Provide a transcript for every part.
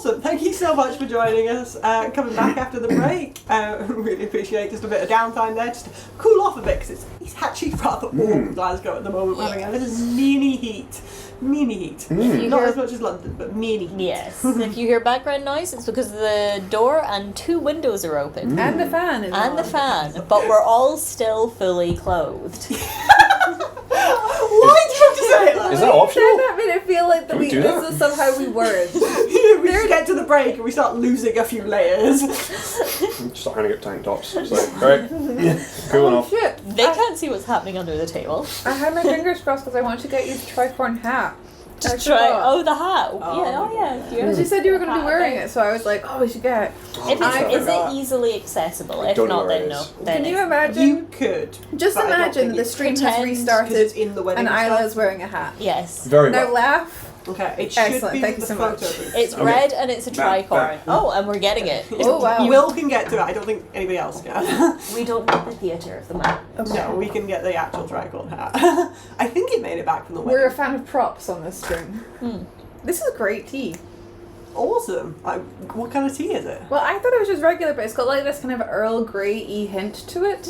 Awesome. Thank you so much for joining us. Coming back after the break. Really appreciate just a bit of downtime there, just to cool off a bit, because it's actually rather warm in Glasgow at the moment. We're having a little mini heat. Not as much as London, but mini heat. Yes. If you hear background noise, it's because the door and 2 windows are open. And the fan is on. And the fan. But we're all still fully clothed. Why do you have to say it like Is that optional? That made it feel like that we do that? this is somehow we weren't. we just get to the break and we start losing a few layers. Start handing out tank tops. It's like, alright, cool enough. Shit. They can't see what's happening under the table. I had my fingers crossed because I wanted to get you the tricorn hat. Just try. Oh, the hat. Oh, Yeah. Because you said you were going to be wearing it, so I was like, oh, we should get it. If is it easily accessible? If don't know not, where then it no. is. Then Can you it's- imagine? You could. Just but I don't imagine think the you stream has pretend, because restarted it's in the wedding and stuff. Isla's wearing a hat. Yes. Very Now well. laugh. Okay, it should Excellent, be thank the you so photo much. booth. It's red and it's a tricorn. Oh, and we're getting it. Oh, wow. Will can get to it. I don't think anybody else can. We don't need the theatre of the map. No, we can get the actual tricorn hat. I think it made it back from the We're a wedding. fan of props on this stream. This is great tea. Awesome. What kind of tea is it? Well, I thought it was just regular, but it's got like this kind of Earl Grey-y hint to it.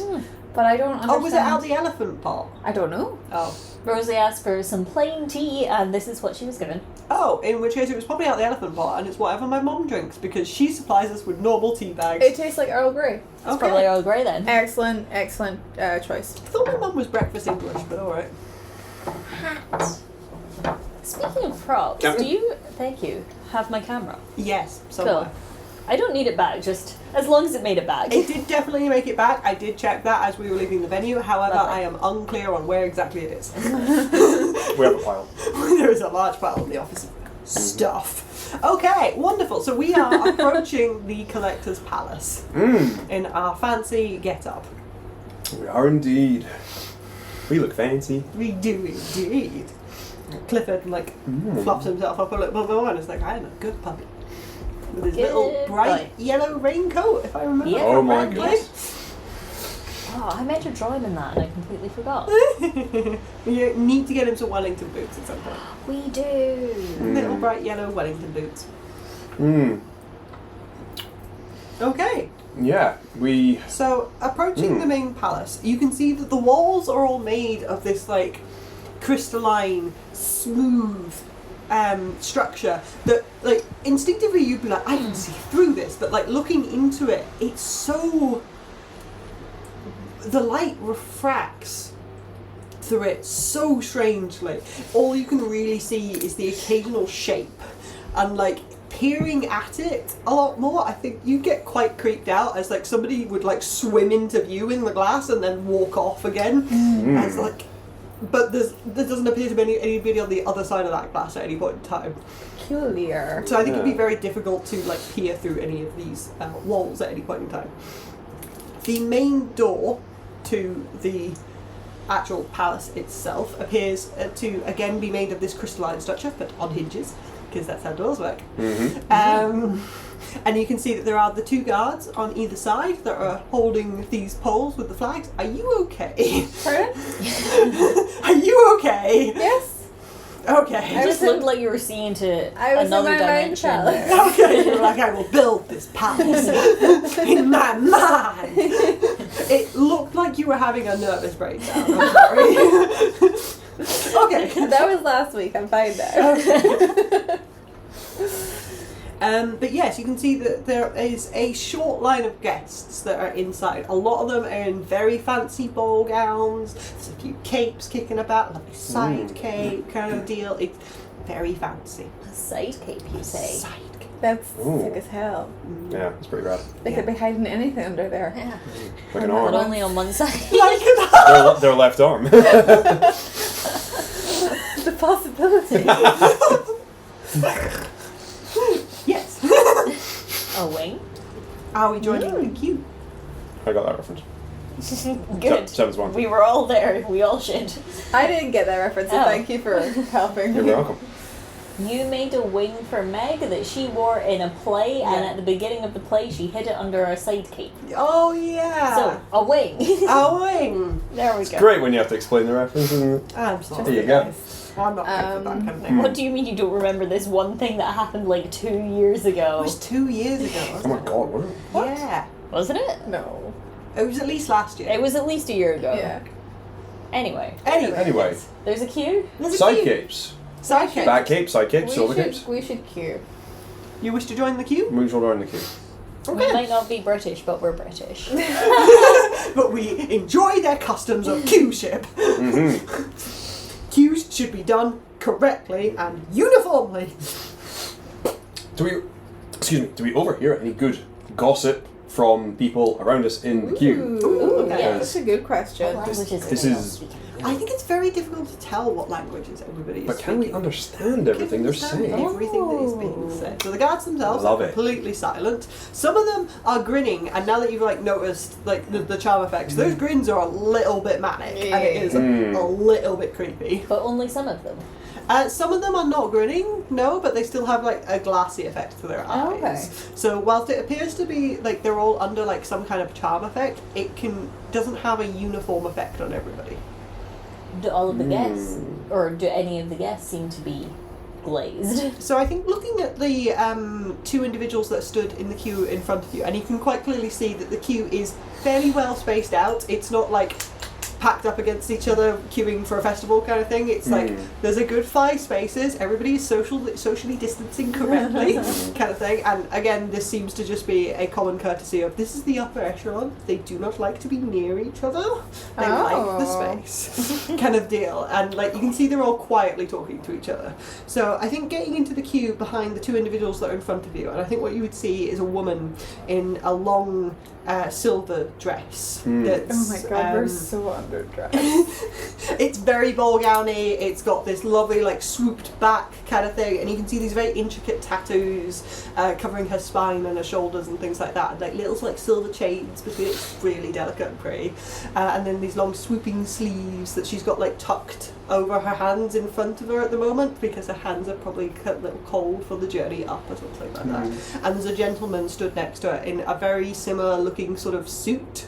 But I don't understand. Oh, was it out the elephant pot? I don't know. Oh. Rosie asked for some plain tea, and this is what she was given. Oh, in which case it was probably out the elephant pot, and it's whatever my mum drinks, because she supplies us with normal tea bags. It tastes like Earl Grey. It's probably Earl Grey then. Excellent choice. I thought my mum was breakfast English, but alright. Hat. Speaking of props, Captain? do you, thank you, have my camera? Yes, somewhere. Cool. I don't need it back, just as long as it made it back. It did definitely make it back. I did check that as we were leaving the venue. However, Lovely. I am unclear on where exactly it is. We have a pile. There is a large pile in the office of stuff. Okay, wonderful. So we are approaching the Collector's Palace in our fancy get-up. We are indeed. We look fancy. We do indeed. Clifford flops himself up a little bit more and is like, I am a good puppy. With his little Good bright yellow raincoat, if I remember Yeah. Oh my correctly. goodness. Oh, I meant to draw him in that and I completely forgot. You need to get him some Wellington boots at some point. We do. Little bright yellow Wellington boots. Okay, Yeah, we. so approaching the main palace, you can see that the walls are all made of this like crystalline, smooth structure that like instinctively you'd be like, I can see through this, but like looking into it, it's so, the light refracts through it so strangely. All you can really see is the occasional shape, and like peering at it a lot more, I think you get quite creeped out as like somebody would like swim into view in the glass and then walk off again. As like, but there doesn't appear to be anybody on the other side of that glass at any point in time. Peculiar. So I think it'd be very difficult to like peer through any of these walls at any point in time. The main door to the actual palace itself appears to again be made of this crystalline structure, but on hinges, because that's how doors work. And you can see that there are the 2 guards on either side that are holding these poles with the flags. Are you okay? Pardon? Are you okay? Yes. Okay. It just looked like you were seeing to I was in another my mind dimension palace. there. Okay, you're like, I will build this palace in my mind. It looked like you were having a nervous breakdown. I'm sorry. Okay. That was last week. I'm fine now. But yes, you can see that there is a short line of guests that are inside. A lot of them are in very fancy ball gowns. There's a few capes kicking about, like a side cape kind of deal. It's very fancy. A side cape, you say? Side cape. That's Ooh. sick as hell. Yeah, it's pretty rad. They could be hiding anything under there. Yeah. Like an But arm. only on one side. Like an Their left arm. The possibility. Yes. A wing. Are we joining the queue? I got that reference. Good. Seven's one. We were all there. We all should. I didn't get that reference, so Oh. thank you for helping. You're welcome. You made a wing for Meg that she wore in a play, and at the beginning of the play, she hid it under a side cape. Oh yeah. So, a wing. A wing. There we go. Great when you have to explain the reference, isn't it? I'm sorry. There you go. guys. I'm not good for that kind of thing. What do you mean you don't remember this one thing that happened like 2 years It ago? was 2 years ago, Oh wasn't my god, what? it? Yeah. Wasn't it? No. It was at least last year. It was at least a year ago. Yeah. Anyway, Anyway, there's a queue. There's a side queue. capes. Side cape. Back capes, side capes, silver capes. We should queue. You wish to join the queue? Moves all around the queue. We might not be British, but we're British. But we enjoy their customs of queueship. Queues should be done correctly and uniformly. Do we overhear any good gossip from people around us in the queue? Ooh, okay. Yeah. That's a good question. What languages this do they all is- speak? I think it's very difficult to tell what languages everybody is But can we speaking. understand everything they're Understand saying? everything that is being said. So the guards themselves Love are it. completely silent. Some of them are grinning, and now that you've like noticed like the charm effects, those grins are a little bit manic, and it is a little bit creepy. But only some of them. Some of them are not grinning, no, but they still have like a glassy effect to their eyes. Oh, okay. So whilst it appears to be like they're all under like some kind of charm effect, it doesn't have a uniform effect on everybody. Do all of the guests, or do any of the guests seem to be glazed? So I think looking at the two individuals that stood in the queue in front of you, and you can quite clearly see that the queue is fairly well spaced out. It's not like packed up against each other queuing for a festival kind of thing. It's like there's a good 5 spaces, everybody is socially distancing correctly kind of thing. And again, this seems to just be a common courtesy of this is the upper echelon, they do not like to be near each other, they like the space kind of deal. And like you can see they're all quietly talking to each other. So I think getting into the queue behind the 2 individuals that are in front of you, and I think what you would see is a woman in a long silver dress. That's, Oh my god, we're so underdressed. it's very ball gowny. It's got this lovely like swooped back kind of thing, and you can see these very intricate tattoos covering her spine and her shoulders and things like that, and like little like silver chains between it. It's really delicate and pretty, and then these long swooping sleeves that she's got like tucked over her hands in front of her at the moment because her hands are probably a little cold for the journey up or something like that. And there's a gentleman stood next to her in a very similar looking sort of suit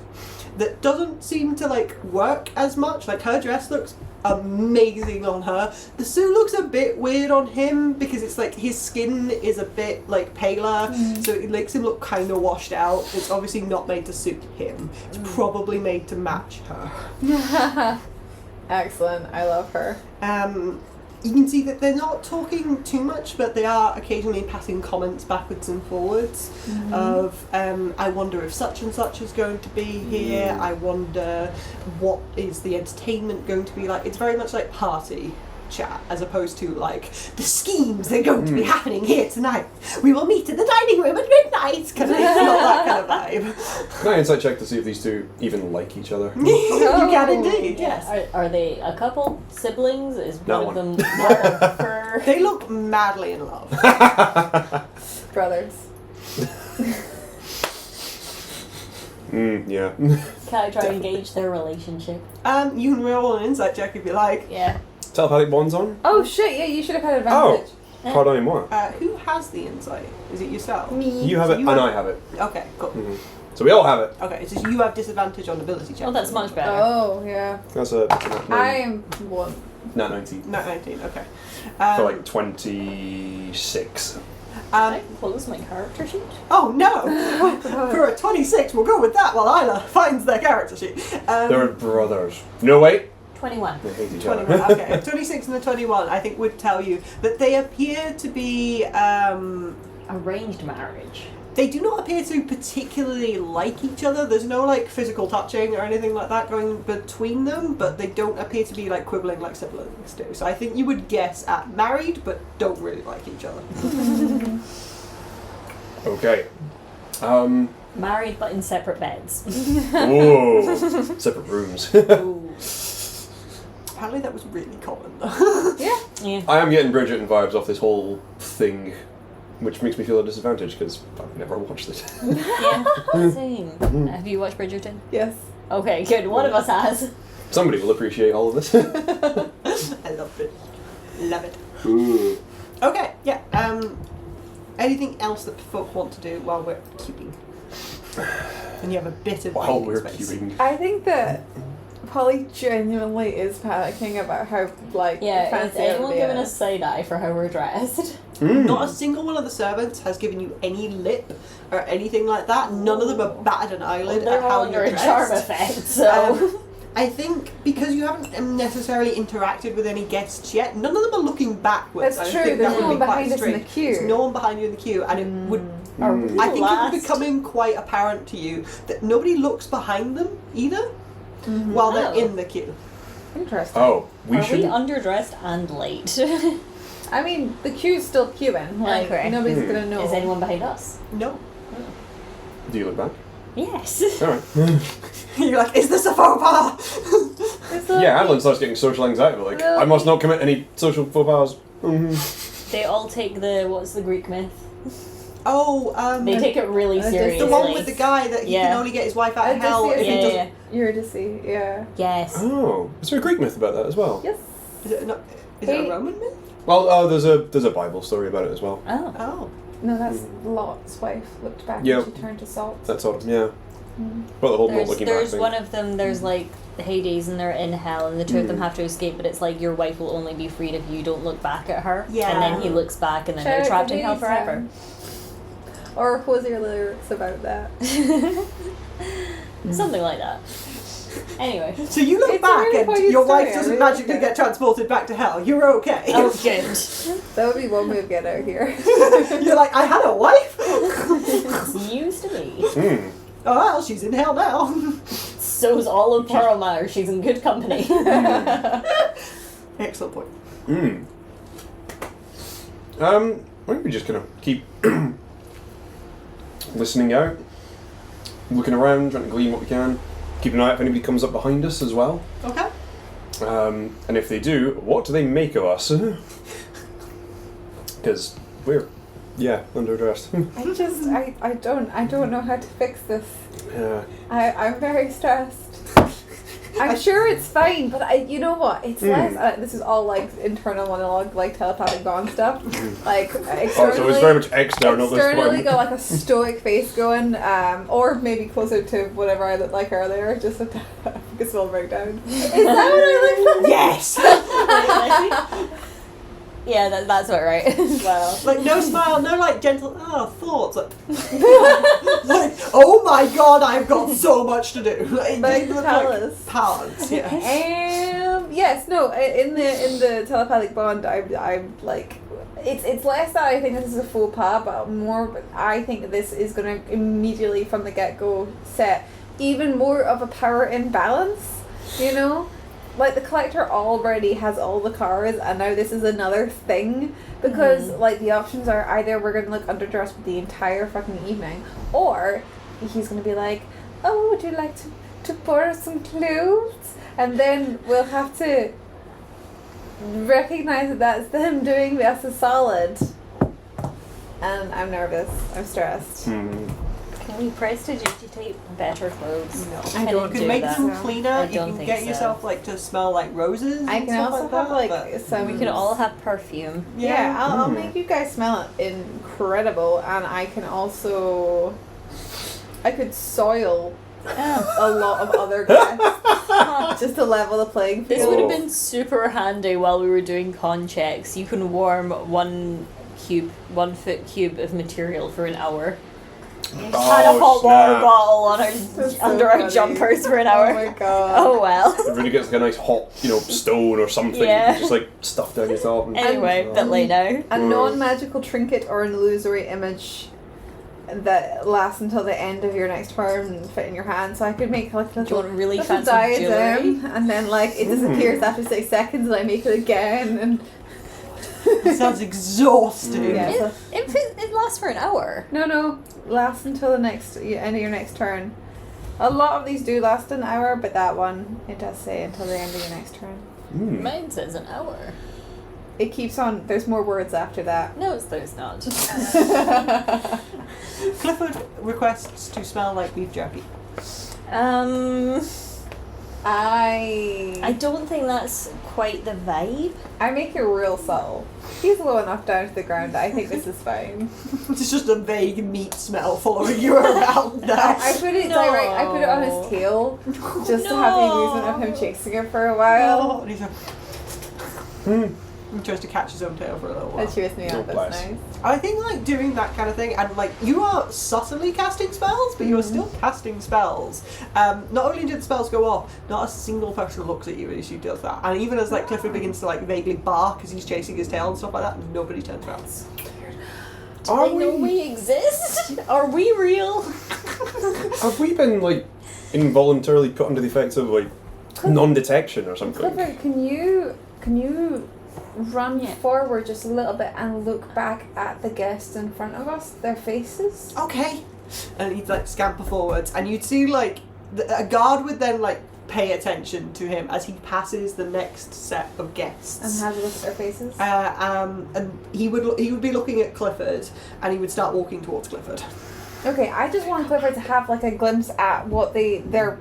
that doesn't seem to like work as much. Like her dress looks amazing on her. The suit looks a bit weird on him because it's like his skin is a bit like paler, so it makes him look kind of washed out. It's obviously not made to suit him. It's probably made to match her. Excellent. I love her. You can see that they're not talking too much, but they are occasionally passing comments backwards and forwards of, I wonder if such and such is going to be here, I wonder what is the entertainment going to be like. It's very much like party chat as opposed to like the schemes that are going to be happening here tonight. We will meet in the dining room at midnight. It's not that kind of vibe. Can I insight check to see if these two even like each other? You can indeed, yes. Are they a couple? Siblings? Is Not one of one. them one of her? They look madly in love. Brothers. Yeah. Can I try and gauge their relationship? You can roll an insight check if you like. Yeah. Telepathic bonds on? Oh shit, yeah, you should have had Oh! advantage. Pardonnez-moi. Who has the insight? Is it yourself? Me. You have So it, you and have- I have it. Okay, cool. So we all have it. Okay, so you have disadvantage on ability checks. Oh, that's much better. Oh, yeah. That's a I'm one. Nat 19. Not 19, okay. For like 26. I can close my character sheet. Oh no! For a 26, we'll go with that while Isla finds their character sheet. They're brothers. No, wait. 21. They hate each 21, other. okay. A 26 and a 21, I think, would tell you that they appear to be. Arranged marriage. They do not appear to particularly like each other. There's no like physical touching or anything like that going between them, but they don't appear to be like quibbling like siblings do. So I think you would guess at married, but don't really like each other. Okay. Married but in separate beds. Whoa. Separate rooms. Ooh. Apparently that was really common though. Yeah. Yeah. I am getting Bridgerton vibes off this whole thing, which makes me feel a disadvantage because I've never watched it. Yeah. Same. Have you watched Bridgerton? Yes. Okay, good. One of us has. Somebody will appreciate all of this. I love it. Love it. Ooh. Okay, yeah. Anything else that folk want to do while we're queuing? And you have a bit of While breathing we're space. queuing. I think that Polly genuinely is panicking about how, like, Yeah, is fancy anyone everybody giving is. us side eye for how we're dressed? Not a single one of the servants has given you any lip or anything like that. None of them have batted an eyelid They're at all how under you're a charm dressed. effect, so. I think because you haven't necessarily interacted with any guests yet, none of them are looking backwards. That's I true, think there's that no would one be quite behind us in the strange. queue. There's no one behind you in the queue, and it would. Are we I think it last? would be becoming quite apparent to you that nobody looks behind them either while they're Oh. in the queue. Interesting. Oh, we Are should. we underdressed and late? I mean, the queue's still queuing. Like, Okay. nobody's gonna know. Is anyone behind us? No. Do you look back? Yes. Alright. You're like, is this a faux pas? It's a- Yeah, Adolin starts getting social anxiety. Like, I must not commit any social faux pas. They all take the, what's the Greek myth? Oh, They take it really the seriously. the one with the guy that he Yeah. can only get his wife out of hell if he Yeah, doesn't. yeah. Eurydice, yeah. Yes. Oh, is there a Greek myth about that as well? Yes. Is it not? Is it Hey. a Roman myth? Well, there's a Bible story about it as well. Oh. Oh. No, that's Lot's wife looked back Yep. and she turned to salt. That sort of, yeah. Well, the whole not There's, looking back there's thing. one of them, there's like the Hades and they're in hell and the two of them have to escape, but it's like your wife will only be freed if you don't look back at her. Yeah. And then he looks back and then Shout they're out trapped to in hell Hades forever. then. Or was your lyrics about that? Something like that. Anyway. So you look It's a back really and poignant your wife story, I doesn't really magically like it. get transported back to hell. You're okay. Oh, good. That would be one way of getting out of here. You're like, I had a wife? It's used to be. Hmm. Oh, well, she's in hell now. So's all of Pearlmire. She's in good company. Excellent point. Hmm. Why don't we just kind of keep listening out, looking around, trying to glean what we can, keep an eye out if anybody comes up behind us as well. Okay. And if they do, what do they make of us? Because we're, underdressed. I don't know how to fix this. Yeah. I'm very stressed. I'm sure it's fine, but you know what? It's less. This is all like internal monologue, like telepathic bond stuff. Like externally, Oh, so it's very much external at this externally point. got like a stoic face going, or maybe closer to whatever I looked like earlier, just a small breakdown. Is that what I look like? Yes! Yeah, that's about right. Well, Like, no smile, no, like, gentle, thoughts. Like, oh my god, I've got so much to do. Like, Like you look Palace. like Palace, yeah. Yes, no. In the telepathic bond, I'm like, it's less that I think this is a faux pas, but more I think this is going to immediately from the get go set even more of a power imbalance. You know, like the collector already has all the cards, and now this is another thing because like the options are either we're going to look underdressed for the entire fucking evening, or he's going to be like, oh, would you like to borrow some clothes? And then we'll have to recognize that that's them doing us a solid. And I'm nervous. I'm stressed. can we prestidigitate better clothes? No. Can I don't You do can make that? them so. cleaner, I you don't can think get so. yourself, like, to smell like roses I and can stuff also like have that, like but- some. We can all have perfume. Yeah, I'll make you guys smell it incredible, and I can also. I could soil a lot of other guests just to level the playing This field. would have been super handy while we were doing con checks. You can warm 1 foot cube of material for an hour. And a hot water snap. bottle on That's so under our funny. jumpers for an Oh hour. my god. Oh well. It really gets like a nice hot, stone or something. Yeah. Just like stuff down your top. And, Anyway, bit late now. A non-magical trinket or an illusory image that lasts until the end of your next turn and fit in your hand. So I could make like a Do you little, want really little fancy diadem, jewelry? and then like it disappears after 6 seconds, and I make it again. And It sounds exhausting. yeah, so- It lasts for an hour. no, lasts until the end of your next turn. A lot of these do last an hour, but that one it does say until the end of your next turn. Mine says an hour. It keeps on. There's more words after that. No, there's not. Clifford requests to smell like beef jerky. I don't think that's quite the vibe. I make it real subtle. He's low enough down to the ground. I think this is fine. It's just a vague meat smell following you around now. I put it direct. I put it on his tail, just to have the amusement of him chasing it for a while. And he's like, he tries to catch his own tail for a little while. That cheers me up. That's bless. nice. I think like doing that kind of thing, and like you are subtly casting spells, but you are still casting spells. Not only do the spells go off, not a single person looks at you as you does that, and even as like Clifford begins to like vaguely bark as he's chasing his tail and stuff like that, nobody turns around. Do they know we exist? Are we real? Have we been like involuntarily put under the effects of like non-detection or something? Clifford, can you run forward just a little bit and look back at the guests in front of us, their faces? Okay. And he'd like scamper forwards, and you'd see like a guard would then like pay attention to him as he passes the next set of guests. And have a look at their faces? And he would be looking at Clifford, and he would start walking towards Clifford. Okay, I just want Clifford to have like a glimpse at what their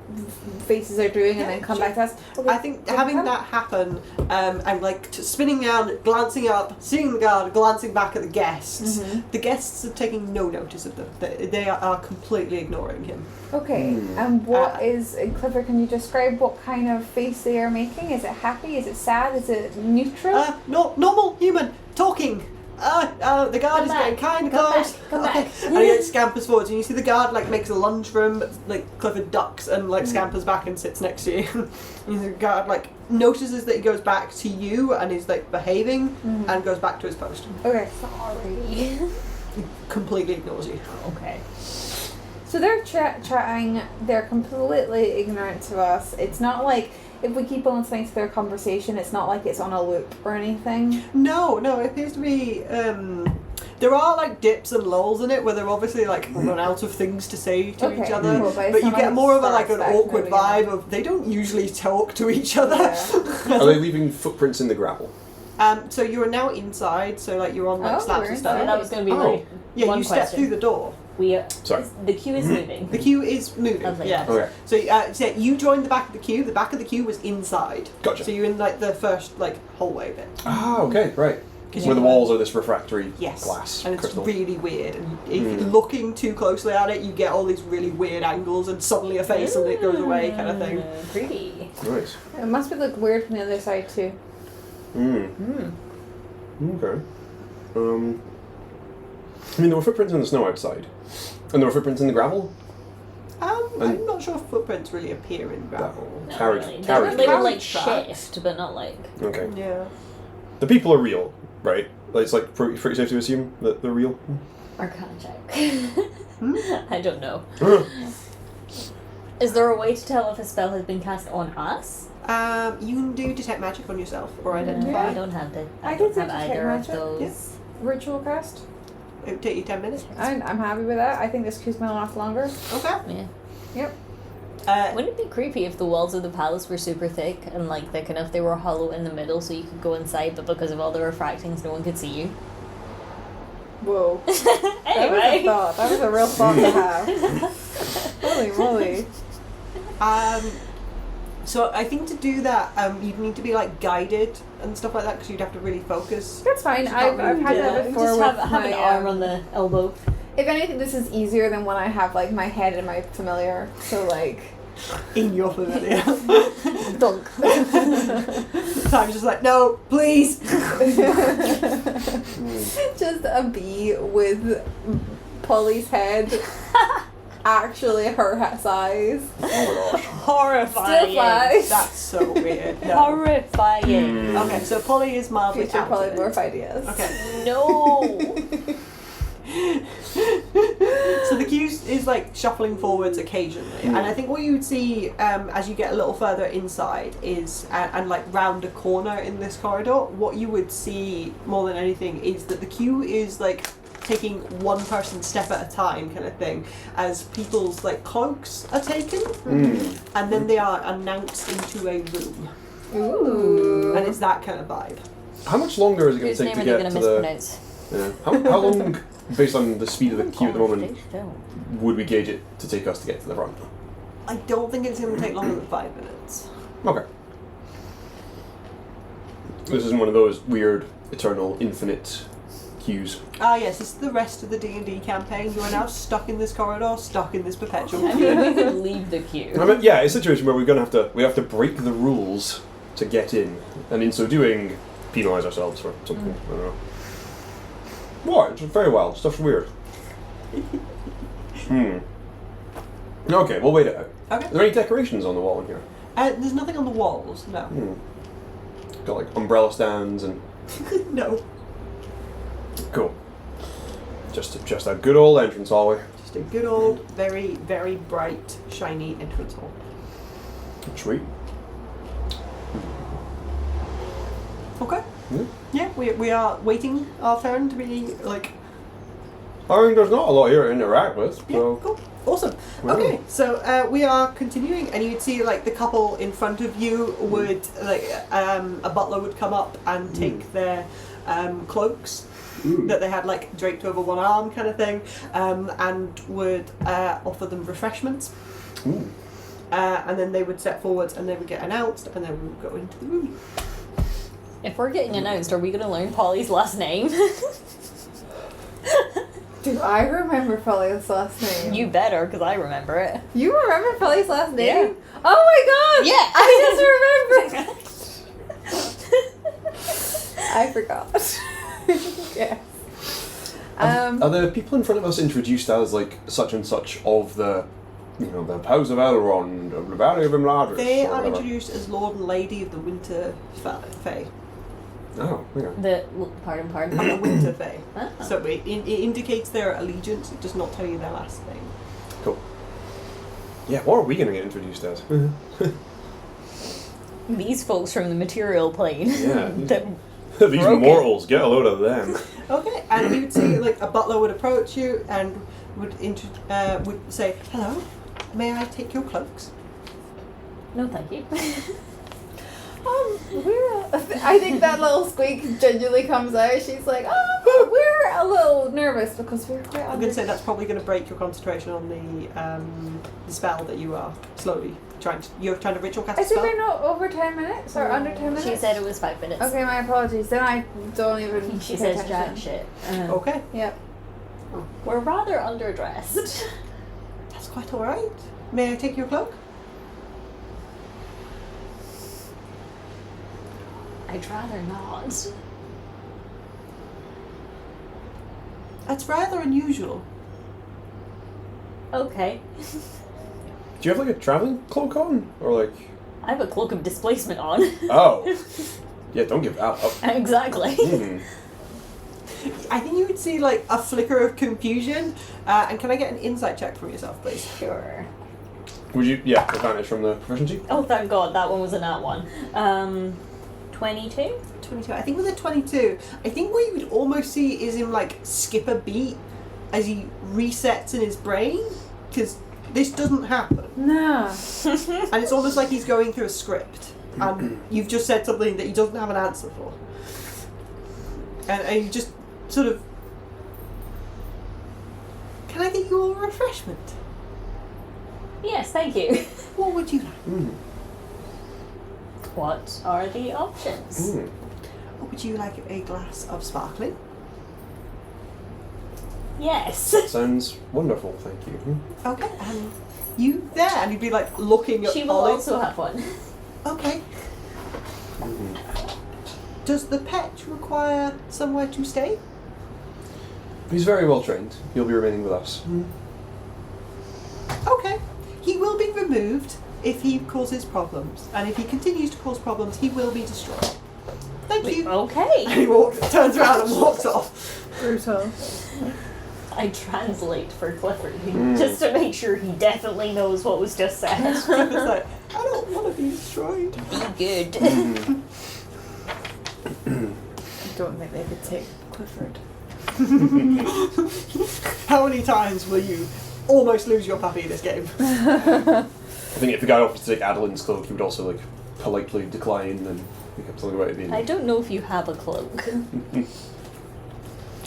faces are doing, and then come back to us. Okay, I think having that happen, and like spinning around, glancing up, seeing the guard, glancing back at the guests. The guests are taking no notice of them. They are completely ignoring him. Okay, and what is Clifford? Can you describe what kind of face they are making? Is it happy? Is it sad? Is it neutral? Normal human talking. The guard is getting kind of close. Come back. And he like scampers forwards, and you see the guard like makes a lunge for him, but like Clifford ducks and like scampers back and sits next to you. And the guard like notices that he goes back to you and is like behaving and goes back to his post. Okay. Sorry. He completely ignores you. Okay. So they're chatting. They're completely ignorant to us. It's not like if we keep on listening to their conversation, it's not like it's on a loop or anything. No, it appears to be. There are like dips and lulls in it where they're obviously like run out of things to say to each other, Cool, but you get more of a like an starts awkward moving on. vibe of they don't usually talk to each other. Are they leaving footprints in the gravel? So you are now inside, so like you're on like Oh, slabs we're and stuff. So that was going to be Oh. like Yeah, one you question. step through the door. Sorry. The queue is moving. The queue is moving. Lovely. Yeah. Okay. So you joined the back of the queue. The back of the queue was inside. Gotcha. So you're in like the first like hallway bit. Ah, okay, right. 'Cause Where the you- walls are this refractory Yes. glass And it's crystal. really weird. And if you're looking too closely at it, you get all these really weird angles and suddenly a face and it goes away kind of thing. Pretty. Nice. It must be look weird from the other side too. Okay. I mean, there were footprints in the snow outside, and there were footprints in the gravel. I'm not sure if footprints really appear in gravel. Carriage. They were like Carriage tracks. shift, but not like. Okay. Yeah. The people are real, right? Like, it's like pretty safe to assume that they're real. Arcana check. I don't know. Huh. Is there a way to tell if a spell has been cast on us? You can do detect magic on yourself or I identify. don't have that. I I can don't have do detect either of magic. those. Ritual cast. It would take you 10 minutes. I'm happy with that. I think this queue's gonna last longer. Okay. Yeah. Yep. Wouldn't it be creepy if the walls of the palace were super thick and like thick enough they were hollow in the middle so you could go inside, but because of all the refractings, no one could see you? Whoa. Anyway. That was a real thought to have. Holy moly. So I think to do that, you'd need to be like guided and stuff like that because you'd have to really focus. That's fine. Just I've not really had do that it. before Just with have my, an arm on the elbow. If anything, this is easier than when I have like my head in my familiar. So like. In your familiar. Dunk. Time's just like, no, please. Just a bee with Polly's head actually her size. Oh my gosh. Horrifying. Still flies. That's so weird. No. Horrifying. Okay, so Polly is mildly Future talented. polymorph ideas. Okay. No. So the queue is like shuffling forwards occasionally, and I think what you would see as you get a little further inside is, and like round a corner in this corridor, what you would see more than anything is that the queue is like taking one person step at a time kind of thing, as people's like cloaks are taken, and then they are announced into a room, Ooh. and it's that kind of vibe. How much longer is it going Whose to take name to are they get going to to the? mispronounce? Yeah. How long, based on the speed of the queue at the moment, Don't. would we gauge it to take us to get to the front? I don't think it's going to take longer than 5 minutes. Okay. This isn't one of those weird, eternal, infinite queues. Ah, yes, this is the rest of the D&D campaign. You are now stuck in this corridor, stuck in this perpetual I queue. mean, we could leave the queue. I mean, yeah, it's a situation where we have to break the rules to get in, and in so doing, penalise ourselves for something. I don't know. What? Very well. Stuff's weird. Okay, we'll wait it out. Okay. Are there any decorations on the wall in here? There's nothing on the walls, no. Got like umbrella stands and No. cool. Just a good old entrance hallway. Just a good old, very, very bright, shiny entrance hall. Sweet. Okay. Yeah. Yeah, we are waiting our turn to be, like... I mean, there's not a lot here to interact with, Yeah, so... cool. Awesome. Wow. Okay, so we are continuing, and you'd see like the couple in front of you would like a butler would come up and take their cloaks that they had like draped over one arm, kind of thing, and would offer them refreshments. And then they would step forwards, and they would get announced, and then we would go into the room. If we're getting announced, are we going to learn Polly's last name? Do I remember Polly's last name? You better, because I remember it. You remember Polly's last name? Yeah. Oh my god! Yeah. I just remembered! I forgot. Yes. Are the people in front of us introduced as like such and such of the, the House of Elrond, of the Valley of Imladris? They or are whatever? introduced as Lord and Lady of the Winter Fae. Oh, okay. The pardon. The Winter Fae. Ah. So it indicates their allegiance. It does not tell you their last name. Cool. Yeah, what are we going to get introduced as? These folks from the material plane. Yeah. that These broken. mortals, get a load of them. Okay, and you would see like a butler would approach you and would say, "Hello, may I take your cloaks?" No, thank you. I think that little squeak genuinely comes out. She's like, oh, we're a little nervous because we're quite I'm going to say that's probably going to break your concentration on the spell that you are slowly you're trying to ritual cast a I think spell. we're not over 10 minutes or under 10 minutes. She said it was 5 minutes. Okay, my apologies. Then I don't even. She pay says attention. jack shit. Okay, Yep. We're rather underdressed. that's quite all right. May I take your cloak? I'd rather not. That's rather unusual. Okay. Do you have like a traveling cloak on? Or like... I have a cloak of displacement on. Oh. Yeah, don't give that up. Exactly. I think you would see like a flicker of confusion. And can I get an insight check from yourself, please? Sure. Would you... Yeah, advantage from the proficiency? Oh, thank God, that one was a nat one. 22? 22. I think with a 22, I think what you would almost see is him like skip a beat as he resets in his brain, because this doesn't happen. No. And it's almost like he's going through a script, and you've just said something that he doesn't have an answer for. And you just sort of... Can I get you a refreshment? Yes, thank you. What would you like? What are the options? Would you like a glass of sparkling? Yes. Sounds wonderful, thank you. Okay, and you there? And you'd be like looking at She will Ollie. also have one. Okay. Does the pet require somewhere to stay? He's very well trained. He'll be remaining with us. Okay. He will be removed if he causes problems. And if he continues to cause problems, he will be destroyed. Thank you. Okay. And he turns around and walks off. Brutal. I translate for Clifford just to make sure he definitely knows what was just said. It's like, I don't want to be destroyed. Be good. I don't think they could take Clifford. How many times will you almost lose your puppy in this game? I think if the guy offers to take Adolin's cloak, he would also like politely decline and pick up something right at the end. I don't know if you have a cloak.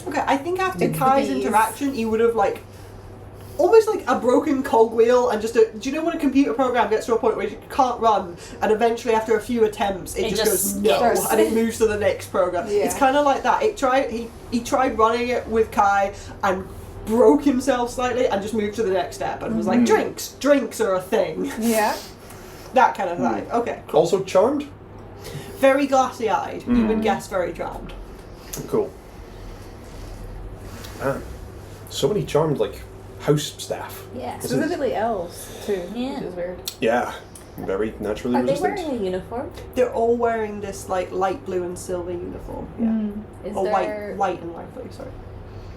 Okay, I think after It's the Kai's bees. interaction, you would have like almost like a broken cogwheel, and just do you know when a computer program gets to a point where it can't run, and eventually after a few attempts it just goes no, skips. and it moves to the next program. Yeah. It's kind of like that. He tried running it with Kai and broke himself slightly and just moved to the next step and was like, drinks are a thing. Yeah. That kind of vibe. Okay, cool. Also charmed? Very glassy eyed. You would guess very charmed. Cool. Man, so many charmed, like, house staff. Yeah. This is- Specifically elves, too. Yeah. Which is weird. Yeah, very naturally Are they resistant. wearing a uniform? They're all wearing this like light blue and silver uniform. Yeah. Is Or there white and light blue, sorry.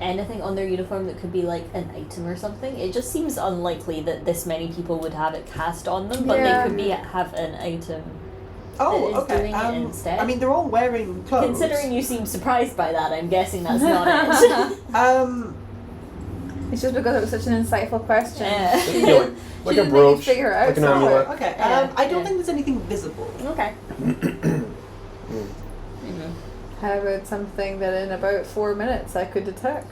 anything on their uniform that could be like an item or something? It just seems unlikely that this many people would have it cast on them, but Yeah. they could have an item. Oh, That is okay. doing it instead. I mean, they're all wearing clothes. Considering you seem surprised by that, I'm guessing that's not it. It's just because it was such an insightful question. Yeah. She Yeah, didn't- like she a didn't brooch, make you figure out like an somewhere. amulet. Okay. Yeah, I don't yeah. think there's anything visible. Okay. How about something that in about 4 minutes I could detect?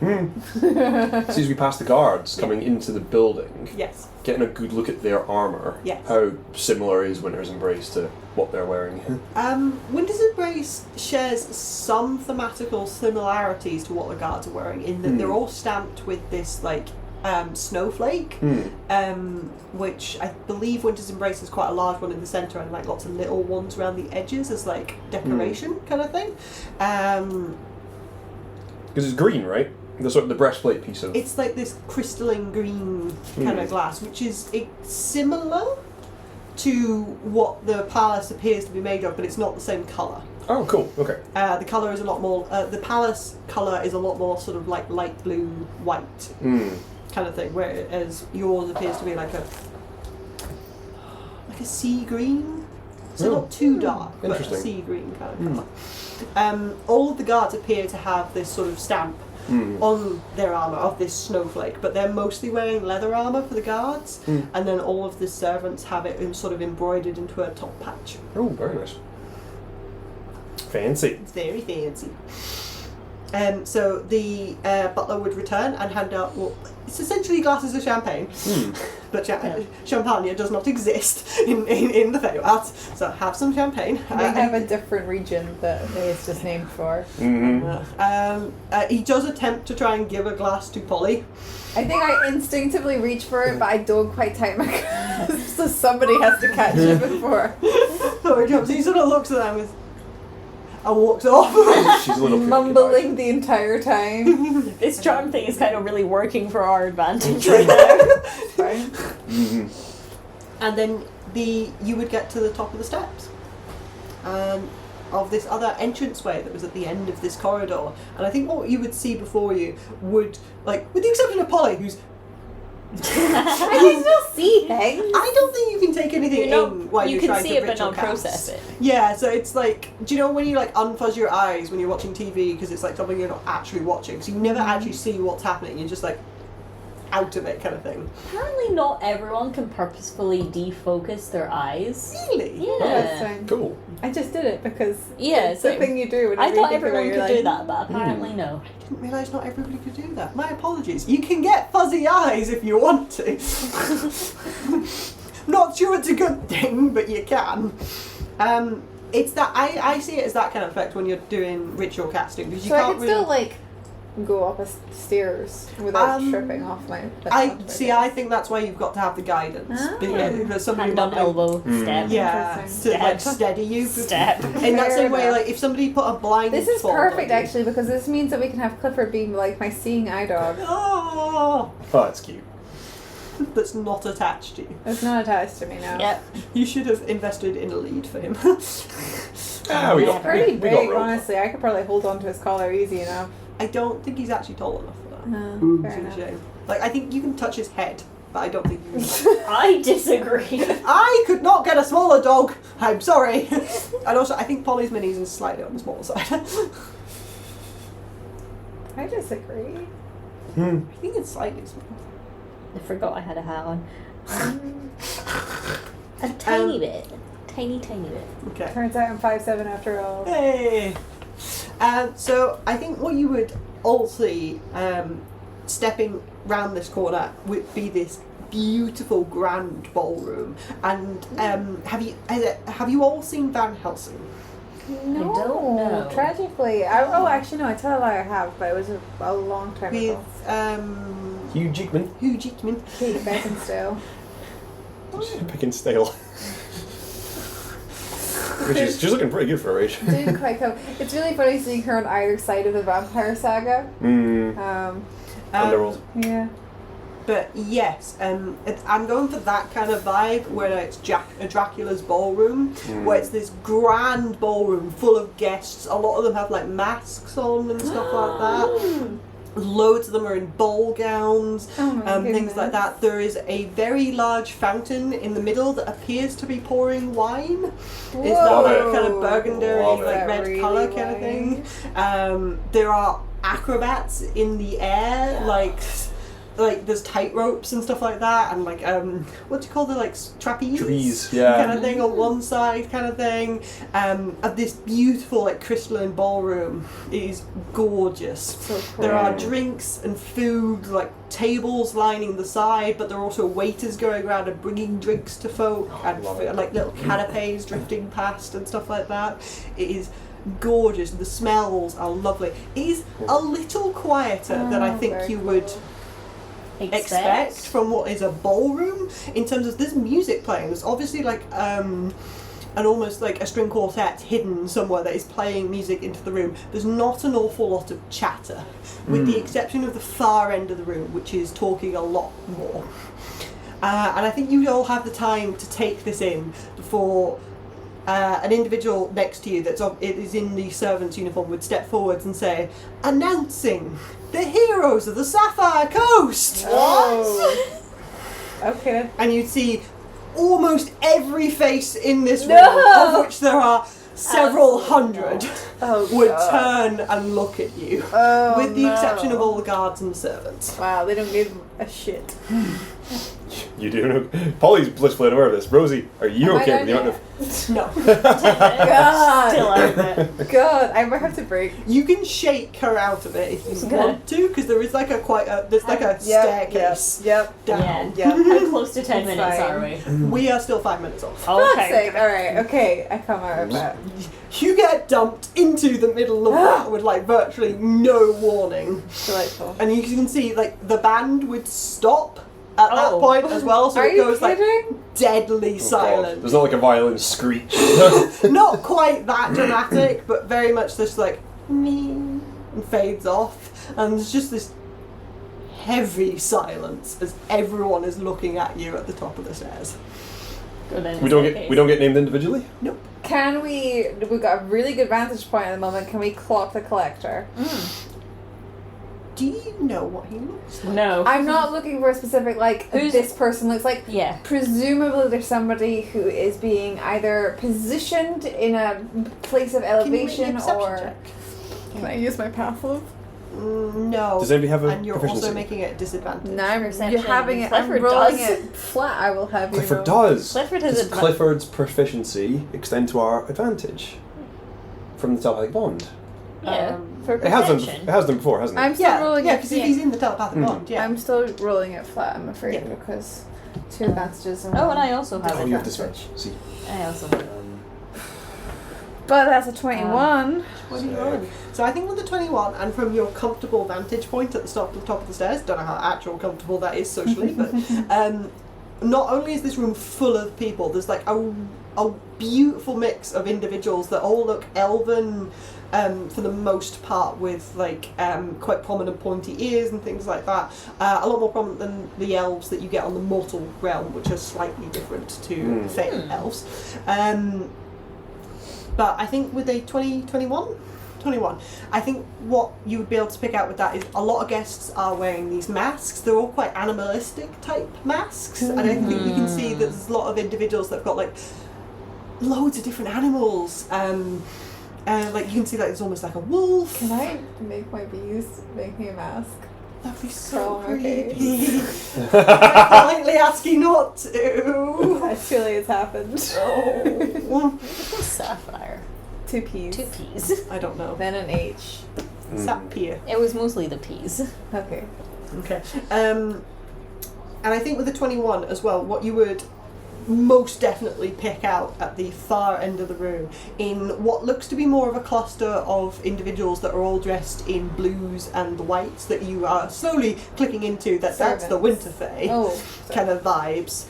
As we pass the guards coming into the building, Yes. getting a good look at their armour, Yes. how similar is Winter's Embrace to what they're wearing? Winter's Embrace shares some thematical similarities to what the guards are wearing in that they're all stamped with this like snowflake, which I believe Winter's Embrace is quite a large one in the centre and like lots of little ones around the edges as like decoration kind of thing. Because it's green, right? The sort of the breastplate piece of. It's like this crystalline green kind of glass, which is similar to what the palace appears to be made of, but it's not the same colour. Oh, cool. Okay. The colour is a lot more. The palace colour is a lot more sort of like light blue, white kind of thing, whereas yours appears to be like a sea green. So not too dark, but a Interesting. sea green kind of colour. All of the guards appear to have this sort of stamp on their armour of this snowflake, but they're mostly wearing leather armour for the guards, and then all of the servants have it sort of embroidered into a top patch. Oh, very nice. Fancy. It's very fancy. So the butler would return and hand out, well, it's essentially glasses of champagne, but champagne does not exist in the Feywild, so have some champagne. They have a different region that it's just named for. He does attempt to try and give a glass to Polly. I think I instinctively reach for it, but I don't quite time my grasp, so somebody has to catch it before. So he sort of looks at them and walks off. She's a little Mumbling the entire time. This charm thing is kind of really working for our advantage right now. Fine. And then you would get to the top of the steps of this other entranceway that was at the end of this corridor. And I think what you would see before you would, like, with the exception of Polly, who's I can still see things. I don't think you can take anything in while you you're can trying see to it but ritual not cast. process it. Yeah, so it's like, do you know when you like unfuzz your eyes when you're watching TV because it's like something you're not actually watching, so you never actually see what's happening, you're just like out of it kind of thing. Apparently not everyone can purposefully defocus their eyes. Really? Yeah. That's fine. Cool. I just did it because Yeah, it's the same. thing you do. When I you're thought thinking about everyone your could do life. that, but apparently no. I didn't realise not everybody could do that. My apologies. You can get fuzzy eyes if you want to. Not sure it's a good thing, but you can. It's that I see it as that kind of effect when you're doing ritual casting because you So I can't could really. still like go up stairs without tripping off my. I think that's why you've got to have the guidance. Ah. There's somebody Hand on mumbling- elbow, step. Yeah, Interesting. to like steady you. Step. In that Fair same way, enough. like if somebody put a blind. This is spot on perfect you- actually because this means that we can have Clifford being like my seeing eye dog. Oh, Oh, that's cute. that's not attached to you. It's not attached to me now. Yep. You should have invested in a lead for him. Ah, we He's got pretty we big, got rolled. honestly. I could probably hold on to his collar easy enough. I don't think he's actually tall enough for that. Fair It's a enough. shame. Like I think you can touch his head, but I don't think you can. I disagree. I could not get a smaller dog. I'm sorry. And also, I think Polly's minis is slightly on the smaller side. I disagree. I think it's slightly small. I forgot I had a hat on. A tiny bit. Tiny bit. Okay. Turns out I'm 5'7" after all. Hey. So I think what you would also stepping round this corner would be this beautiful grand ballroom. And have you all seen Van Helsing? No, I don't know. Tragically. Actually, no, I tell a lie I have, but it was a long time ago. With Hugh Jackman. Hugh Jackman. Kate Beckinsale. Beckinsale. Which is, she's looking pretty good for her age. Didn't quite come. It's really funny seeing her on either side of the vampire saga. Underworld. Yeah. But yes, I'm going for that kind of vibe where it's Dracula's ballroom, where it's this grand ballroom full of guests. A lot of them have like masks on and stuff like that. Loads of them are in ball gowns, things like that. There is a very large fountain in the middle that appears to be pouring wine. Whoa. It's that like kind of burgundy, Love like it. red Really colour kind of thing. There are acrobats in the air, like there's tight ropes and stuff like that, and like what do you call the like trapeze? Trapeze, yeah. Kind of thing on one side, kind of thing. Of this beautiful like crystalline ballroom. It is gorgeous. So There are pretty. drinks and food, like tables lining the side, but there are also waiters going around and bringing drinks to folk, and love it. like little canapes drifting past and stuff like that. It is gorgeous. The smells are lovely. It is a little quieter than I think very you would expect from what is a ballroom, in terms of there's music playing. There's obviously like an almost like a string quartet hidden somewhere that is playing music into the room. There's not an awful lot of chatter, with the exception of the far end of the room, which is talking a lot more. And I think you all have the time to take this in before an individual next to you it is in the servant's uniform would step forwards and say, "Announcing the heroes of the Sapphire Coast!" Oh. Okay. And you'd see almost every face in this room, No! of which there are several hundred, Oh, would God. turn and look at you, Oh, with the no. exception of all the guards and the servants. Wow, they don't give a shit. You do know. Polly's blissfully aware of this. Rosie, are you Am I okay with the done amount of... No. God. Still out of it. God, I might have to break. You can shake her out of it if you want to, because there is like there's like a staircase Yep. down. Yeah. Yep. How close to 10 It's minutes fine. are we? We are still 5 minutes off. Fuck's sake. Alright, okay. I come out of that. You get dumped into the middle of that with like virtually no warning. Delightful. And you can see like the band would stop at that Oh. point as well, so Are it you goes like kidding? deadly Oh, silent. God. There's not like a violin screech. Not quite that dramatic, but very much this like me and fades off, and there's just this heavy silence as everyone is looking at you at the top of the stairs. Go down we the don't staircase. get named individually? Nope. Can we've got a really good vantage point at the moment, can we clock the collector? Do you know what he looks like? No. I'm not looking for a specific, like, Who's- this person looks like. Yeah. Presumably there's somebody who is being either positioned in a place of Can you make me a elevation perception or... check? Can I use my path of? No. Does anybody have a And you're proficiency? also making it disadvantage. No, I'm Perception. you're having it. I'm Clifford rolling does. it flat. I will have you Clifford know. does. Clifford has Does a Clifford's proficiency extend to our advantage from the telepathic bond? Yeah. For It has done. Perception. It has done before, hasn't it? I'm still Yeah, rolling yeah, it. because if he's in the telepathic Mm. bond, yeah. I'm still rolling it flat. I'm afraid Yeah. because two advantages. Oh, and I also have Oh, it. you have disadvantage. See. I also have it. But that's a 21. 21. So I think with the 21, and from your comfortable vantage point at the top of the stairs, don't know how actual comfortable that is socially, but not only is this room full of people, there's like a beautiful mix of individuals that all look elven, for the most part, with like quite prominent pointy ears and things like that. A lot more prominent than the elves that you get on the mortal realm, which are slightly different to Fey elves. But I think with a 21, I think what you would be able to pick out with that is a lot of guests are wearing these masks. They're all quite animalistic type masks, and I think you can see that there's a lot of individuals that have got like loads of different animals. Like you can see like there's almost like a wolf. Can I make my bees make me a mask? That'd be so Oh, okay. creepy. I politely ask you not to. I feel like it's happened. Oh. Sapphire. 2 P's. 2 P's. I don't know. Then an H. Sapphire. It was mostly the P's. Okay. Okay. And I think with the 21 as well, what you would most definitely pick out at the far end of the room, in what looks to be more of a cluster of individuals that are all dressed in blues and whites that you are slowly clicking into, that's the Winterfell kind of vibes.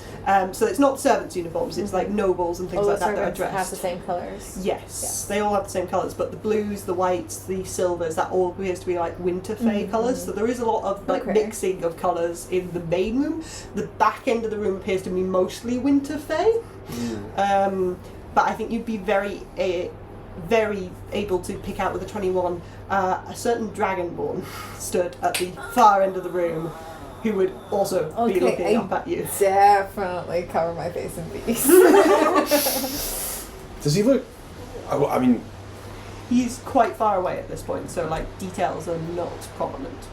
So it's not servants' uniforms, it's like nobles and things like that that are dressed. Have the same colours. Yes, they all have the same colours, but the blues, the whites, the silvers, that all appears to be like Winterfell colours. So there is a lot of like mixing of colours in the main room. The back end of the room appears to be mostly Winterfell. But I think you'd be very able to pick out with the 21 a certain dragonborn stood at the far end of the room, who would also be looking up at you. Definitely cover my face in bees. Does he look... I mean... He's quite far away at this point, so like details are not prominent.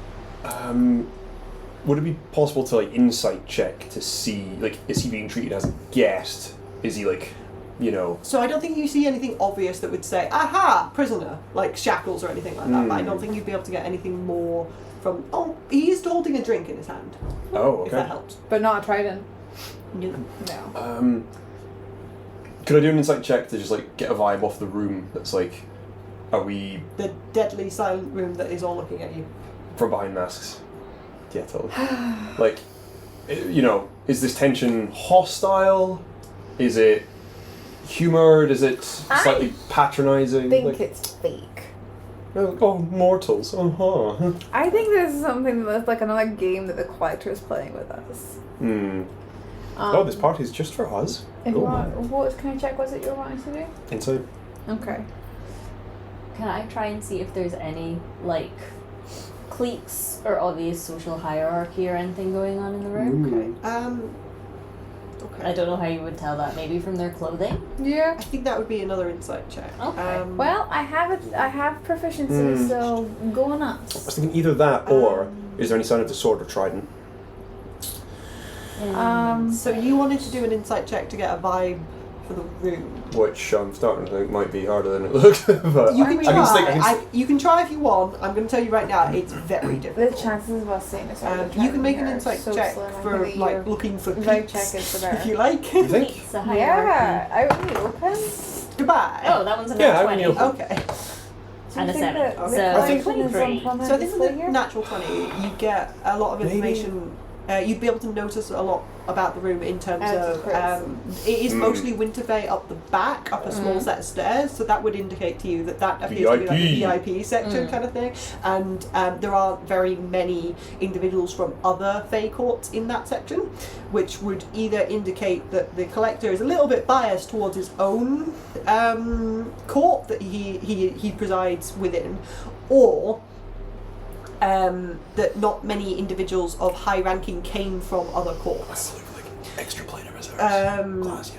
Would it be possible to like insight check to see, like, is he being treated as a guest? Is he like, you know... So I don't think you see anything obvious that would say, aha, prisoner, like shackles or anything like that, but I don't think you'd be able to get anything more from... Oh, he is holding a drink in his hand. Oh, okay. If that helps. But not a trident. No. Could I do an insight check to just like get a vibe off the room that's like, are we... The deadly silent room that is all looking at you. From behind masks? Yeah, totally. Like, you know, is this tension hostile? Is it humoured? Is it slightly patronising? I think it's fake. Oh, mortals. Uh-huh. I think this is something that's like another game that the collector is playing with us. Oh, this party's just for us. If you want, what kind of check was it you were wanting to do? Insight. Okay. Can I try and see if there's any, like, cliques or obvious social hierarchy or anything going on in the room? Okay. Okay. I don't know how you would tell that. Maybe from their clothing? Yeah. I think that would be another insight check. Okay. Well, I have proficiency, so go nuts. I was thinking either that or is there any sign of the sword or trident? So you wanted to do an insight check to get a vibe for the room. Which I'm starting to think might be harder than it looks. But You can try. I can you can try if you want. I'm going to tell you right now, it's very The difficult. chances of us seeing this You can make an insight check for like looking for Vibe peeps, check is the better. if you like. You think? Cliques, a hierarchy. Yeah, I would be open. Goodbye. Oh, that one's a Yeah, nat I 20. would be Okay. And a 7. Okay. So, I think 23. So I think with the natural 20, you get a lot of information. You'd be able to notice a lot about the room in terms of it is mostly Winterfell up the back, up a small set of stairs, so that would indicate to you that appears to be like the VIP section kind of thing, and there aren't very many individuals from other Fae courts in that section, which would either indicate that the collector is a little bit biased towards his own court that he presides within, or that not many individuals of high ranking came from other courts. Like extra planar reserves.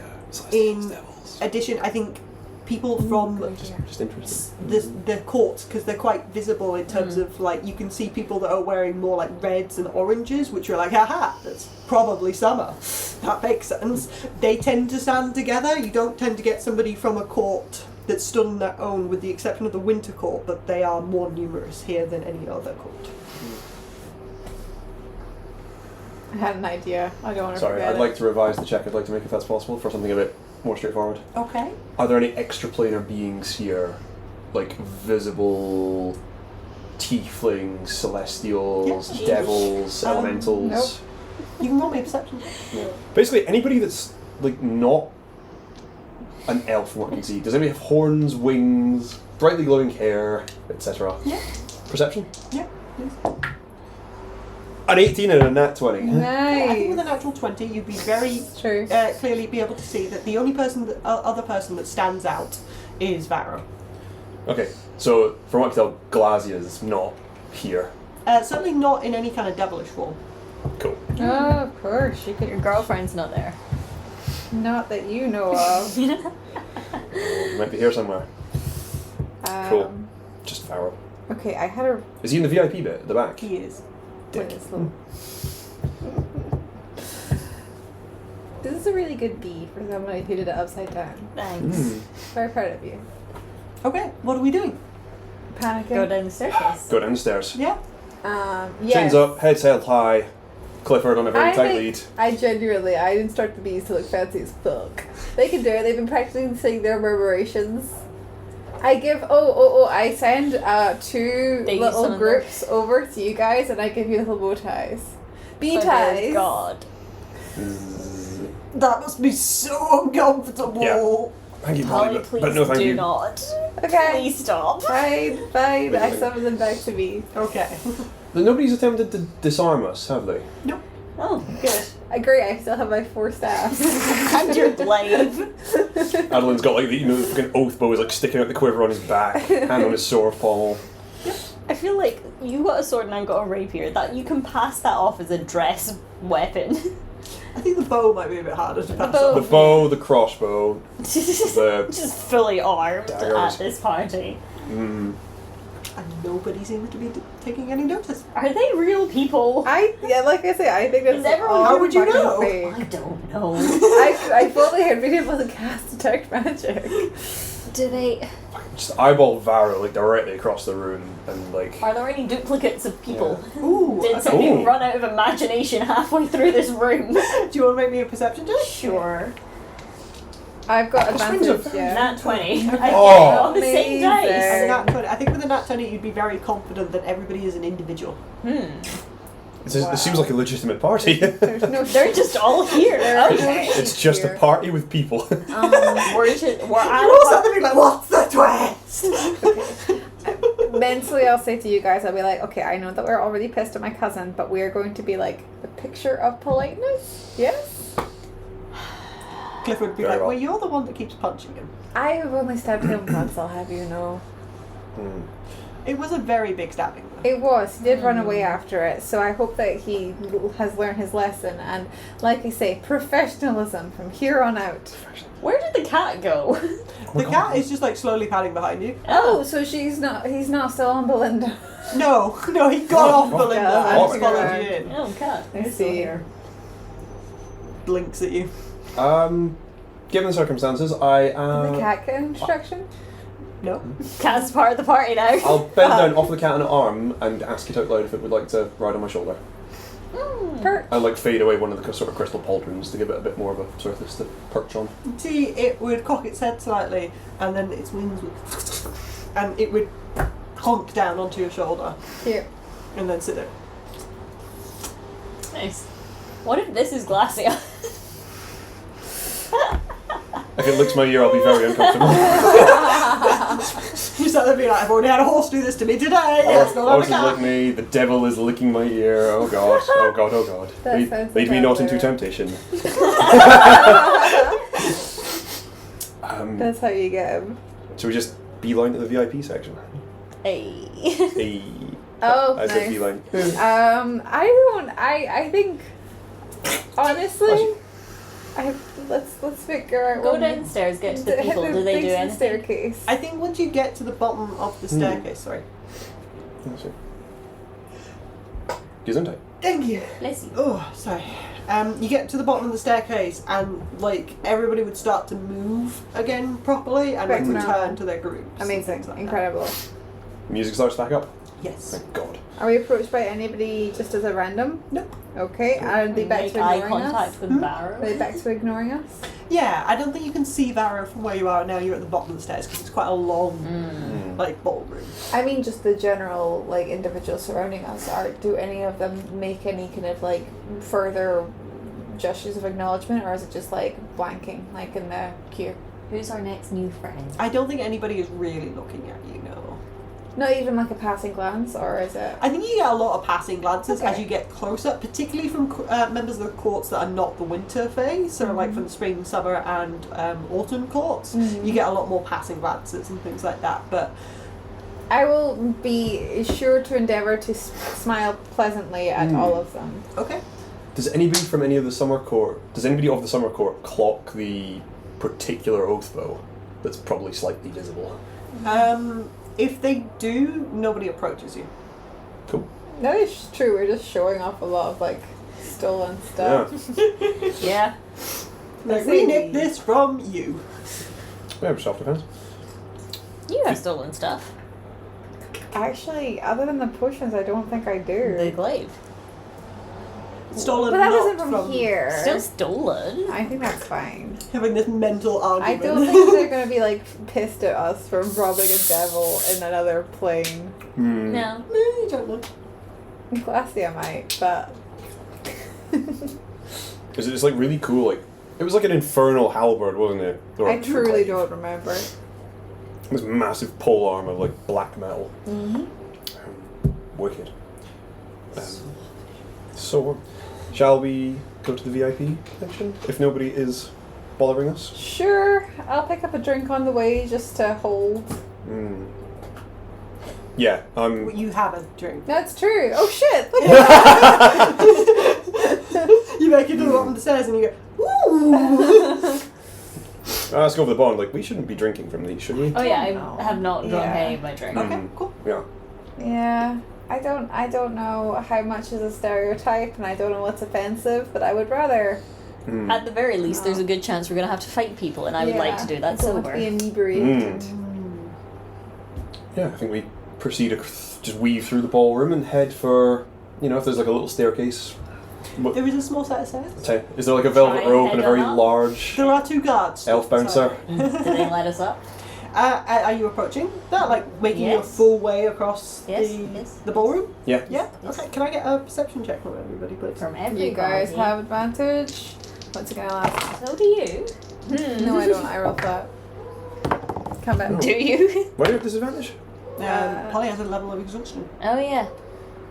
In addition, I think people from Just interesting. the courts, because they're quite visible in terms of like you can see people that are wearing more like reds and oranges, which are like, haha, that's probably summer. That makes sense. They tend to stand together. You don't tend to get somebody from a court that stood on their own, with the exception of the Winter Court, but they are more numerous here than any other court. I had an idea. I don't want to Sorry, forget I'd like to revise the check I'd like to make if that's possible for something a bit more straightforward. Okay. Are there any extraplanar beings here? Like visible tieflings, celestials, Yeah. devils, elementals? Nope. You can roll me a perception. Basically, anybody that's like not an elf from what I can see. Does anybody have horns, wings, brightly glowing hair, etc.? Yeah. Perception? Yeah. Please. An 18 and a nat 20. Nice. I think with a natural 20, you'd be very True. clearly be able to see that the only person, other person that stands out is Varro. Okay, so from what I can tell, Glazia's not here. Certainly not in any kind of devilish form. Cool. Oh, of course. She could. Your girlfriend's not there. Not that you know of. Might be here somewhere. Cool. Just Farrell. Okay, I had a. Is he in the VIP bit at the back? He is. Dick. This is a really good B for somebody who did it upside down. Thanks. Very proud of you. Okay, what are we doing? Panicking. Go down the staircase. Go down the stairs. Yeah. Yes. Chains up, heads held high. Clifford on a very tight lead. I genuinely, I instruct the bees to look fancy as fuck. They can do it. They've been practicing their murmurations. I give. I send 2 They little summon groups over to you guys, and I give you little bow ties. Bee ties. Oh God. That must be so uncomfortable. Yeah. Thank you, Polly, Polly, please but no thank do you. not. Okay. Please stop. Fine. I summon them back to me. Okay. Nobody's attempted to disarm us, have they? Oh, good. I agree. I still have my 4 staffs. And your glaive. Adolin's got like the fucking oath bow is like sticking out the quiver on his back, hand on his sword pommel. I feel like you got a sword and I've got a rapier. That you can pass that off as a dress weapon. I think the bow might be a bit harder to pass bow. The off. bow, the crossbow, the Just fully armed daggers. at this party. And nobody seems to be taking any notice. Are they real people? Like I say, I think that's Is everyone- all How would you fucking know? fake. I don't know. I fully have been able to cast detect magic. Do they? just eyeball Varro like directly across the room and like. Are there any duplicates of people? Ooh. Did Okay. somebody Ooh. run out of imagination halfway through this room? Do you want to make me a perception check? Sure. I've got This room's a- advantage, yeah. Nat 20. Oh. On the same Amazing. dice. As a nat 20, I think with a nat 20 you'd be very confident that everybody is an individual. It seems like a legitimate party. There's no They're just all here. There are no Okay. sheep It's just a here. party with people. We're at You're a also having to be like, what's the twist? Mentally, I'll say to you guys, I'll be like, okay, I know that we're already pissed at my cousin, but we're going to be like the picture of politeness. Yes? Clifford would be Very like, well. well, you're the one that keeps punching him. I have only stabbed him once, I'll have you know. It was a very big stabbing. Though. It was. He did run away after it, so I hope that he has learned his lesson. And like I say, professionalism from here on out. Where did the cat go? The cat is just like slowly padding behind you. Oh, so he's not still on Belinda. No, he got off Oh, Belinda yeah, and I just followed figured you in. Oh, cat. I He's still see. here. Blinks at you. Given the circumstances, I the cat get instruction? No. Cat's part of the party now. I'll bend down, offer the cat an arm, and ask it out loud if it would like to ride on my shoulder. Perch. And like fade away one of the sort of crystal pauldrons to give it a bit more of a surface to perch on. See, it would cock its head slightly, and then its wings would, and it would honk down onto your shoulder, Cute. and then sit there. Nice. What if this is Glacia? If it licks my ear, I'll be very uncomfortable. You start to be like, I've already had a horse do this to me today. Yes, not Horse have a is cat. licking me, the devil is licking my ear, oh god, oh god, oh god. That Lead, sounds lead like me not into a- temptation. That's how you get him. Should we just beeline to the VIP section? Hey. Hey. Oh, I said nice. beeline. I think, honestly, let's figure out. Go what- downstairs, get to the hit people. the Do they things do in the anything? staircase. I think once you get to the bottom of the staircase, sorry. Gesundheit. Thank you. Bless you. Oh, sorry. You get to the bottom of the staircase, and like everybody would start to move again properly, and Back like to return normal. to their groups. and Amazing, things like that. incredible. Music starts back up. Yes. Thank god. Are we approached by anybody just as a random? Nope. Okay, are they back Make to eye ignoring contact us? with Hmm? Barrow. Are they back to ignoring us? Yeah, I don't think you can see Varro from where you are now. You're at the bottom of the stairs because it's quite a long, like ballroom. I mean, just the general like individuals surrounding us. Do any of them make any kind of like further gestures of acknowledgement, or is it just like blanking, like in the queue? Who's our next new friend? I don't think anybody is really looking at you. No. Not even like a passing glance, or is it? I think you get a lot of passing glances Okay. as you get closer, particularly from members of the courts that are not the winter phase, so like from the spring, summer, and autumn courts. Mhm. You get a lot more passing glances and things like that. But I will be sure to endeavour to smile pleasantly at all of them. okay. Does anybody from any of the summer court, does anybody of the summer court clock the particular oath bow that's probably slightly visible? If they do, nobody approaches you. Cool. That is true. We're just showing off a lot of like stolen Yeah. stuff. Yeah. Like, we nicked this from you. We have self-defense. You have stolen stuff. Actually, other than the potions, I don't think I do. The glaive. Stolen, But that not wasn't from here. Still stolen. I think that's fine. Having this mental I argument. don't think they're gonna be like pissed at us for robbing a devil in another plane. No. You don't know. Glassy, I might, but Is it just like really cool? Like it was like an infernal halberd, wasn't it? Or I truly don't remember. This massive pole arm of like black metal. Mm-hmm. Wicked. So, shall we go to the VIP section if nobody is bothering us? Sure, I'll pick up a drink on the way just to hold. Yeah. You have a drink. That's true. Oh shit! Look at You make it to the bottom of the stairs and you go, ooh! Let's go over the bond. Like we shouldn't be drinking from these, should we? Oh yeah, No. I have not drunk Yeah. any of my drink. Okay, cool. Yeah. Yeah, I don't know how much is a stereotype, and I don't know what's offensive, but I would rather. At the very least, there's a good chance we're gonna have to fight people, and I would like to do that I don't want to sober. be inebriated. Yeah, I think we proceed to just weave through the ballroom and head for, if there's like a little staircase. There is a small set of stairs. Is there like a velvet Try and rope and a head very on up. large There are 2 guards. elf bouncer? Did they let us up? Are you approaching that? Like making your Yes. full way across Yes. the ballroom? Yeah. Yeah? Yes. Okay, can I get a perception check from everybody, please? From everybody. You guys have advantage. What's it gonna last? So do you. No, I don't. I roll flat. Come back. Do you? Why do you have disadvantage? Polly has a level of exhaustion. Oh yeah.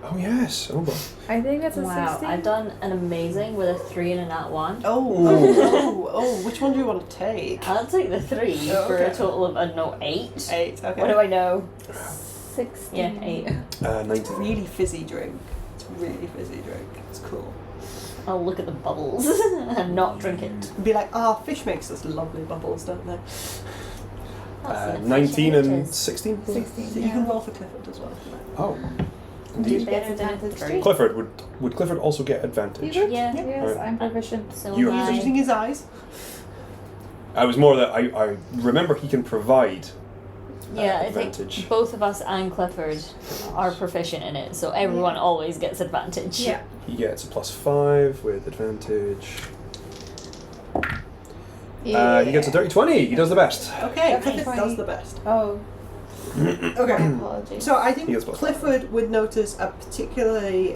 Oh yes. Oh boy. I think that's a Wow, 16. I've done an amazing with a 3 and a nat 1. Oh, which one do you want to take? I'll take the 3 Oh, for okay. a total of, 8. 8, okay. What do I know? 16. Yeah, 8. 19. Really fizzy drink. It's a really fizzy drink. It's cool. I'll look at the bubbles and not drink it. Be like, fish makes us lovely bubbles, don't they? That's the 19 efficient and it is. 16? 16. So you can roll for Clifford as well. Oh. Do Indeed. better than a 3. Clifford, would Clifford also get advantage? You would? Yeah. Yes, Right. I'm proficient. So You- am He's I. using his eyes. I was more that I remember he can provide Yeah, I advantage. think both of us and Clifford are proficient in it, so everyone always gets advantage. Yeah. He gets a +5 with advantage. He gets a dirty 20. He does the best. Okay, Okay, Clifford 20. does the best. Oh. Okay. Apologies. So I He gets think plus Clifford would notice a particularly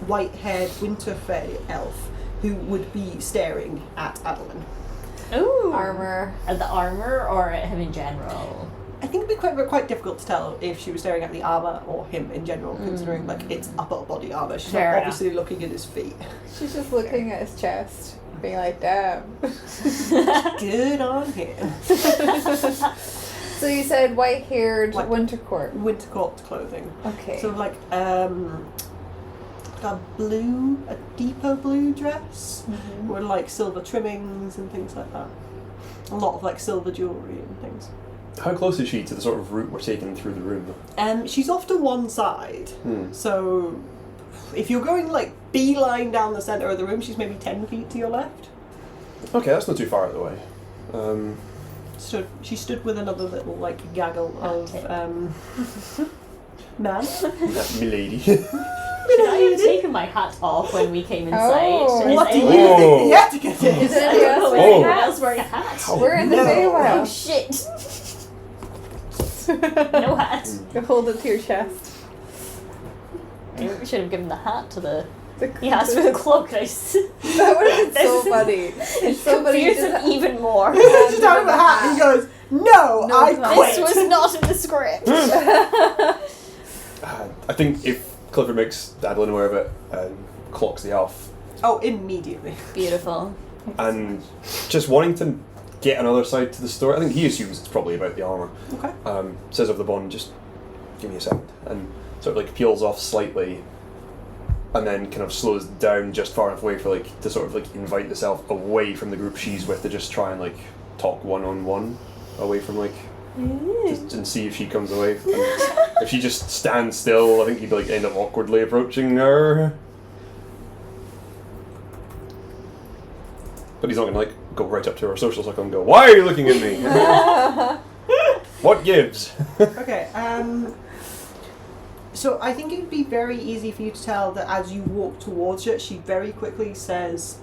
white-haired Winterfell elf who would be staring at Adolin. Ooh. Armor. At the armor or at him in general? I think it'd be quite difficult to tell if she was staring at the armor or him in general, considering like it's upper body armor. She's Fair not enough. obviously looking at his feet. She's just looking at his chest, being like, damn. Good on him. So you said white-haired White. winter court. Winter court clothing. Okay. So like a deeper blue dress with like silver trimmings and things like that. A lot of like silver jewellery and things. How close is she to the sort of route we're taking through the room? She's off to one side, so if you're going like beeline down the centre of the room, she's maybe 10 feet to your left. Okay, that's not too far out of the way. She stood with another little like gaggle of man. Milady. Should I have taken my hat off when we came inside? Oh. Is What do you anyone- think the etiquette is? Is it I don't know, anyone is wearing anyone hats? else wearing a hat? We're in the No. Oh Feywild. shit! No hat. You hold it to your chest. Maybe we should have given the hat to the... The He asked for the cloak. I just... That would have been so This is- funny. It's so funny. confused him even more. He's just out of the hat and he goes, No, No I comment. quit. This was not in the script. I think if Clifford makes Adolin aware of it and clocks the elf, Oh, immediately. Beautiful. and just wanting to get another side to the story, I think he assumes it's probably about the armour. Okay. Says of the bond, just give me a second, and sort of like peels off slightly, and then kind of slows down just far enough away for like to sort of like invite this elf away from the group she's with to just try and like talk one-on-one away from like just, and see if she comes away. And if she just stands still, I think he'd like end up awkwardly approaching her. But he's not gonna like go right up to her social circle and go, "Why are you looking at me? What gives?" Okay, So I think it'd be very easy for you to tell that as you walk towards it, she very quickly says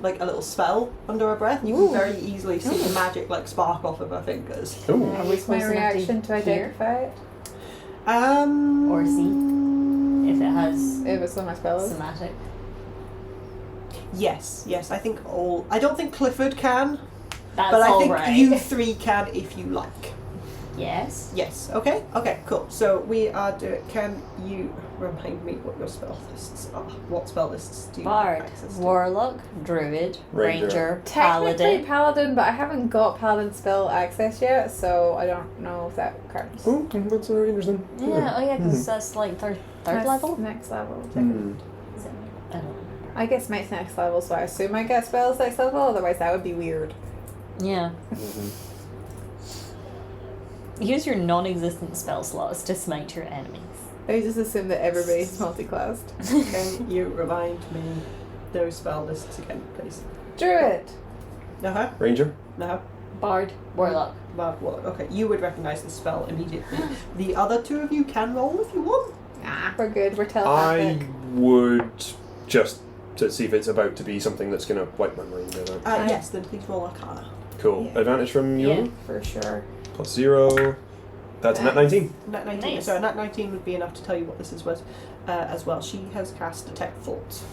like a little spell under her breath. You can very easily see the magic like spark off of her fingers. Ooh. Are we Use my supposed to reaction to hear? identify it. Or see if it has If it's on my spells. somatic? Yes, I think all. I don't think Clifford can, That's but I all think right. you three can if you like. Yes. Yes. Okay. Okay. Cool. So we are doing. Can you remind me what your spell lists are? What spell lists do you Bard, have access to? Warlock, Druid, Ranger. Ranger, Technically Paladin. Paladin, but I haven't got Paladin spell access yet, so I don't know if that counts. Oh, that's very interesting. Yeah, oh yeah, because that's like third That's level? Next level. Hmm. Is it? I don't know. I guess Smite's next level, so I assume I get spells next level, otherwise that would be weird. Yeah. Mhm. Use your non-existent spell slots to smite your enemies. I just assume that everybody's multi-classed. Can you remind me those spell lists again, please? Druid! Uh-huh. Ranger? No. Bard, Warlock. Bard, Warlock. Okay, you would recognise the spell immediately. The other two of you can roll if you want. Ah, we're good, we're I telepathic. would just to see if it's about to be something that's going to wipe my mind out. Yes, then please roll Arcana. Cool. Yeah. Advantage from you? Yeah. For sure. Plus 0. That's a net 19. Nat 19. Nice. So Nat 19 would be enough to tell you what this is worth as well. She has cast Detect Thoughts.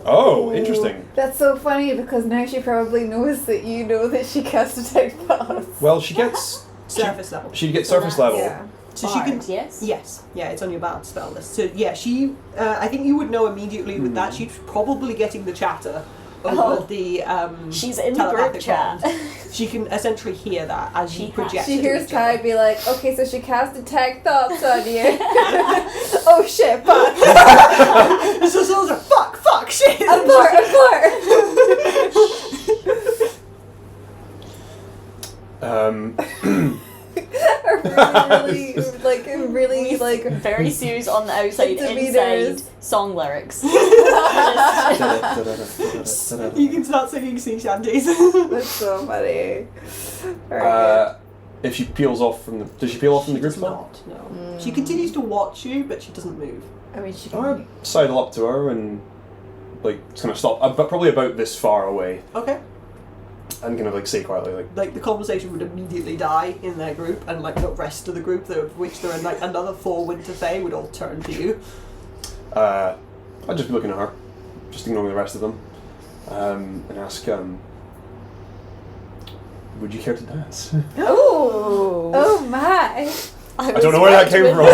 Oh, interesting. That's so funny because now she probably knows that you know that she cast Detect Thoughts. Well, she gets Surface level. she gets So surface that's- level. Yeah. So she can. Bard, yes? Yes, yeah, it's on your bard spell list. So yeah, she. I think you would know immediately with that. She's probably getting the chatter over Oh. the. She's in the group telepathic chat. bond. She can essentially hear that as She you has. project. She it hears to each other. Kai be like, okay, so she cast Detect Thoughts on you. Oh shit, fuck. So someone's like, fuck, shit. Abort. really, like, Very serious on the outside, Demeanors. inside song lyrics. You can start singing sea shanties. that's so funny. Alright. If she peels off from the... Does she peel off from the group Does spell? not, no. She continues to watch you, but she doesn't move. I mean, she I can. sidle up to her and like kind of stop, but probably about this far away, Okay. and kind of like say quietly, Like the conversation would immediately die in their group, and like the rest of the group, of which there are like another 4 Winter Fae, would all turn to you. I'd just be looking at her, just ignoring the rest of them, and ask, would you care to dance? Oh my! I don't know where that came from.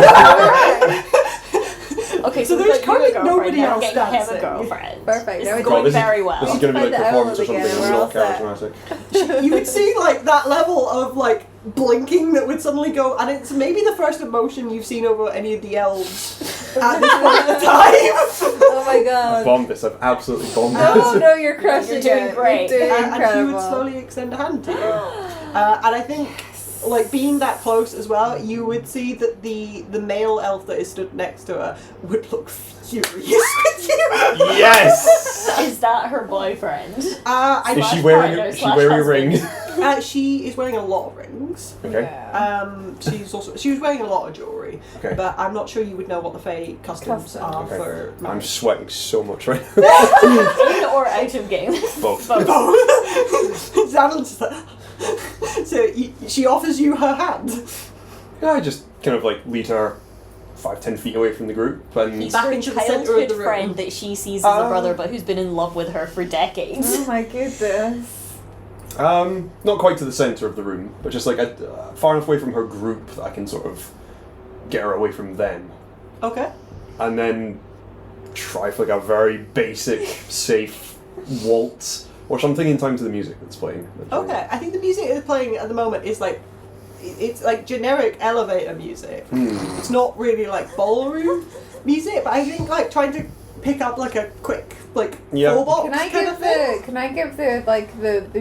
Okay, So so there's we've got you a currently nobody girlfriend, else now I'm getting him dancing. a girlfriend. Perfect, This now is we going this is- very well. This is going to be like Find the performance or owl something, again, and we're we're all not set. charismatic. You would see like that level of like blinking that would suddenly go, and it's maybe the first emotion you've seen over any of the elves at this point in the time. Oh my I've god! bombed this, I've absolutely bombed Oh this. no, you're crushing You're doing it. great. You're doing And she incredible. would slowly extend a hand to you. And I think, like, being that close as well, you would see that the male elf that is stood next to her would look furious with you. Yes! Is that her boyfriend? Is she wearing a ring? She is wearing a lot of rings. Okay. Yeah. She was wearing a lot of jewellery. Okay. But I'm not sure you would know what the Fae customs Custom. are Okay. for I'm marriage. sweating so much right now. In or out of game? Both. Adolin just like, so she offers you her hand. Yeah, I just kind of like lead her 5-10 feet away from the group, and He's Back her into the centre of childhood the room. friend that she sees as a brother, but who's been in love with her for decades. Oh my goodness. not quite to the centre of the room, but just like far enough away from her group that I can sort of get her away from them, Okay. and then try for like a very basic, safe waltz or something in time to the music that's playing. Okay. I think the music that's playing at the moment is like, it's like generic elevator music. It's not really like ballroom music, but I think like trying to pick up like a quick like Yeah. full box Can I kind give of thing. the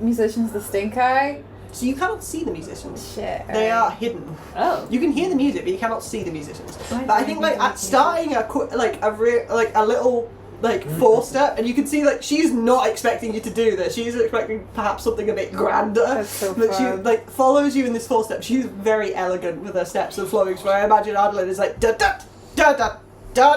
musicians the stink eye? So you cannot see the musicians. Shit. They alright. are hidden. Oh. You can hear the music, but you cannot see the musicians. Why But I don't think you like think at starting a little like 4-step, and you can see like she's not expecting you to do this. She's expecting perhaps something a bit grander. That's so but she fun. like follows you in this 4-step. She's very elegant with her steps and flowing. So I imagine Adolin is like da da da da da da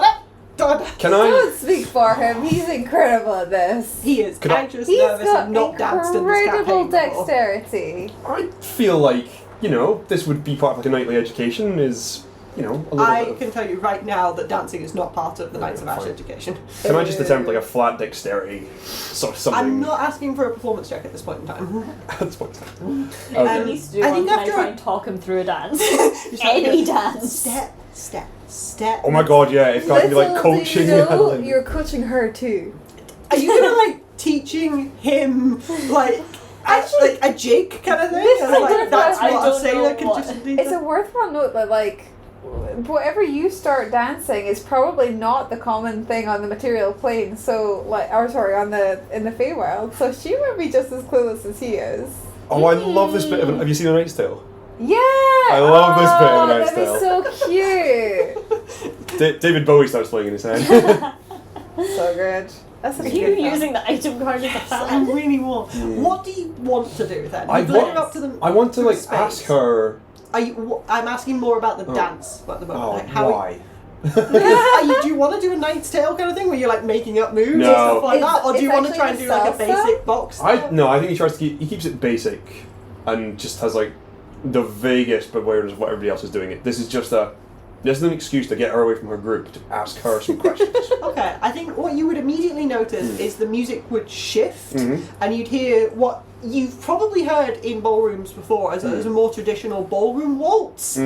da da. Can I? Don't speak for him. He's incredible at this. He is Could I- anxious, He's nervous, got and not danced in this incredible campaign before. dexterity. I feel like, you know, this would be part of like a nightly education is, you know, a little I bit of... can tell you right now that dancing is not part of the Knights of Ash Fine. education. Can I just attempt like a flat dexterity sort of something? I'm not asking for a performance check at this point in time. That's what If Um, he needs to do I one, think can I after try a- and talk him through a dance? Just like Any a dance. Step, step, step. Oh my god, yeah, if I can be like Little do coaching you know, Adolin. you're coaching her too. Are you gonna like teaching him like Actually, like a jig kind of thing? this And, is like, a that's I what a don't sailor know can what- just do. It's a worthwhile note that like whatever you start dancing is probably not the common thing on the material plane. So like, or sorry, on the in the Feywild. So she might be just as clueless as he is. Oh, I love this bit of... Have you seen A Knight's Tale? Yeah. I love this bit of Knight's That'd be so cute. David Bowie starts playing in his head. So good. That's Are a you good one. using the item card as a I fan? really want. What do you want to do then? I You've led want- her up to the. I want to like space. ask her... Are you, I'm asking more about the Oh. dance at the moment. Oh, like how why? do you want to do a Knight's Tale kind of thing where you're like making up moves No. and stuff like It's- that, or do you it's want to try and actually do like a salsa? basic box? No, I think he tries to keep... He keeps it basic and just has like the vaguest awareness of what everybody else is doing it. This is just a... This is an excuse to get her away from her group to ask her some questions. Okay, I think what you would immediately notice is the music would shift, Mhm. and you'd hear what you've probably heard in ballrooms before as a more traditional ballroom waltz.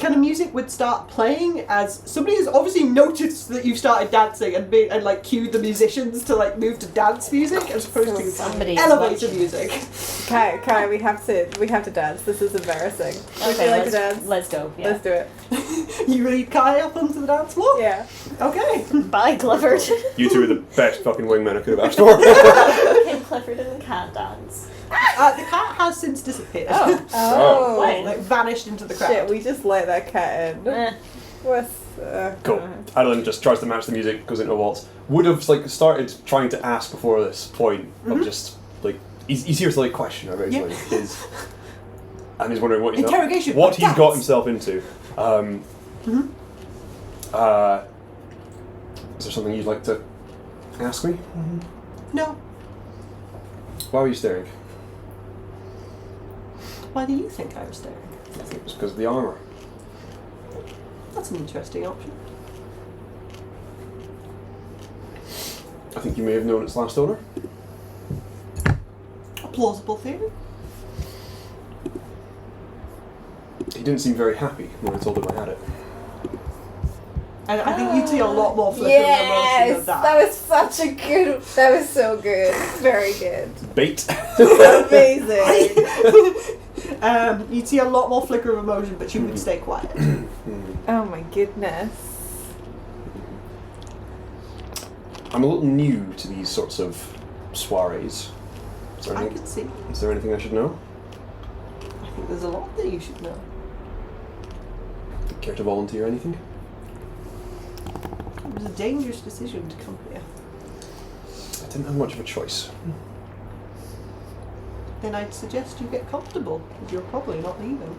Kind of music would start playing as somebody has obviously noticed that you've started dancing and like cued the musicians to like move to dance music as opposed to Somebody is elevator watching. music. Kai, we have to dance. This is embarrassing. Would Okay, you like to let's, dance? let's go. Yeah. Let's do it. You lead Kai up onto the dance floor? Yeah. Okay. Bye, Clifford. You two are the best fucking wingmen I could have asked for. Okay, Clifford and cat dance. The cat has since disappeared. Oh. Oh. Wait. Like vanished into the crowd. Shit, we just let that cat in. Eh. What's Cool. Adolin just tries to match the music, goes into a waltz. Would have like started trying to ask before this point of just like he's here to like question her basically. And he's wondering what he's Interrogation, what like he's that. got himself into. Is there something you'd like to ask me? No. Why were you staring? Why do you think I was staring? I think it was because of the armour. That's an interesting option. I think you may have known its last owner. A plausible theory. He didn't seem very happy when I told him I had it. And I think you'd see a lot more flickering emotion Yes, of that. that was such a good. That was so good. Very good. Bait. Amazing. You'd see a lot more flicker of emotion, but you would stay quiet. Oh my goodness. I'm a little new to these sorts of soirees. I can see. Is there anything I should know? I think there's a lot that you should know. Care to volunteer anything? It was a dangerous decision to come here. I didn't have much of a choice. Then I'd suggest you get comfortable, because you're probably not leaving.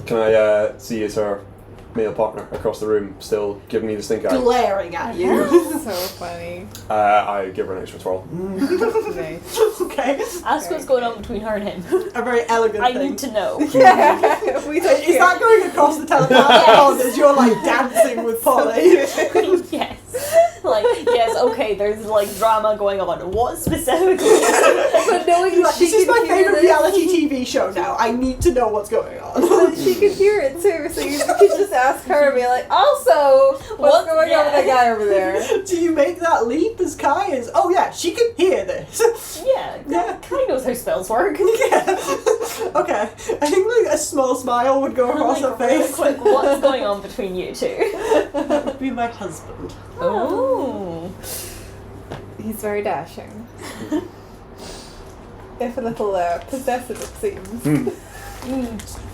Can I see as her male partner across the room still giving me the stink eye? Glaring at you. So funny. I give her an extra twirl. Nice. Okay. Ask what's going on between her and him. A very elegant I thing. need to know. We don't Is care. that going across the telepathic bond as you're like dancing with Polly? Yes. Like, yes, okay, there's like drama going on. What specifically? But knowing that she This is could my hear favourite this- reality TV show now. I need to know what's going on. But she could hear it too, so you could just ask her and be like, also, what's What? going on with that guy over there? Do you make that leap as Kai is? Oh yeah, she can hear this. Yeah, Yeah. Kai knows how spells work. Yeah. Okay. I think like a small smile would go across her Like, really face. quick, what's going on between you two? That would be my husband. Oh. He's very dashing. If a little possessive, it seems.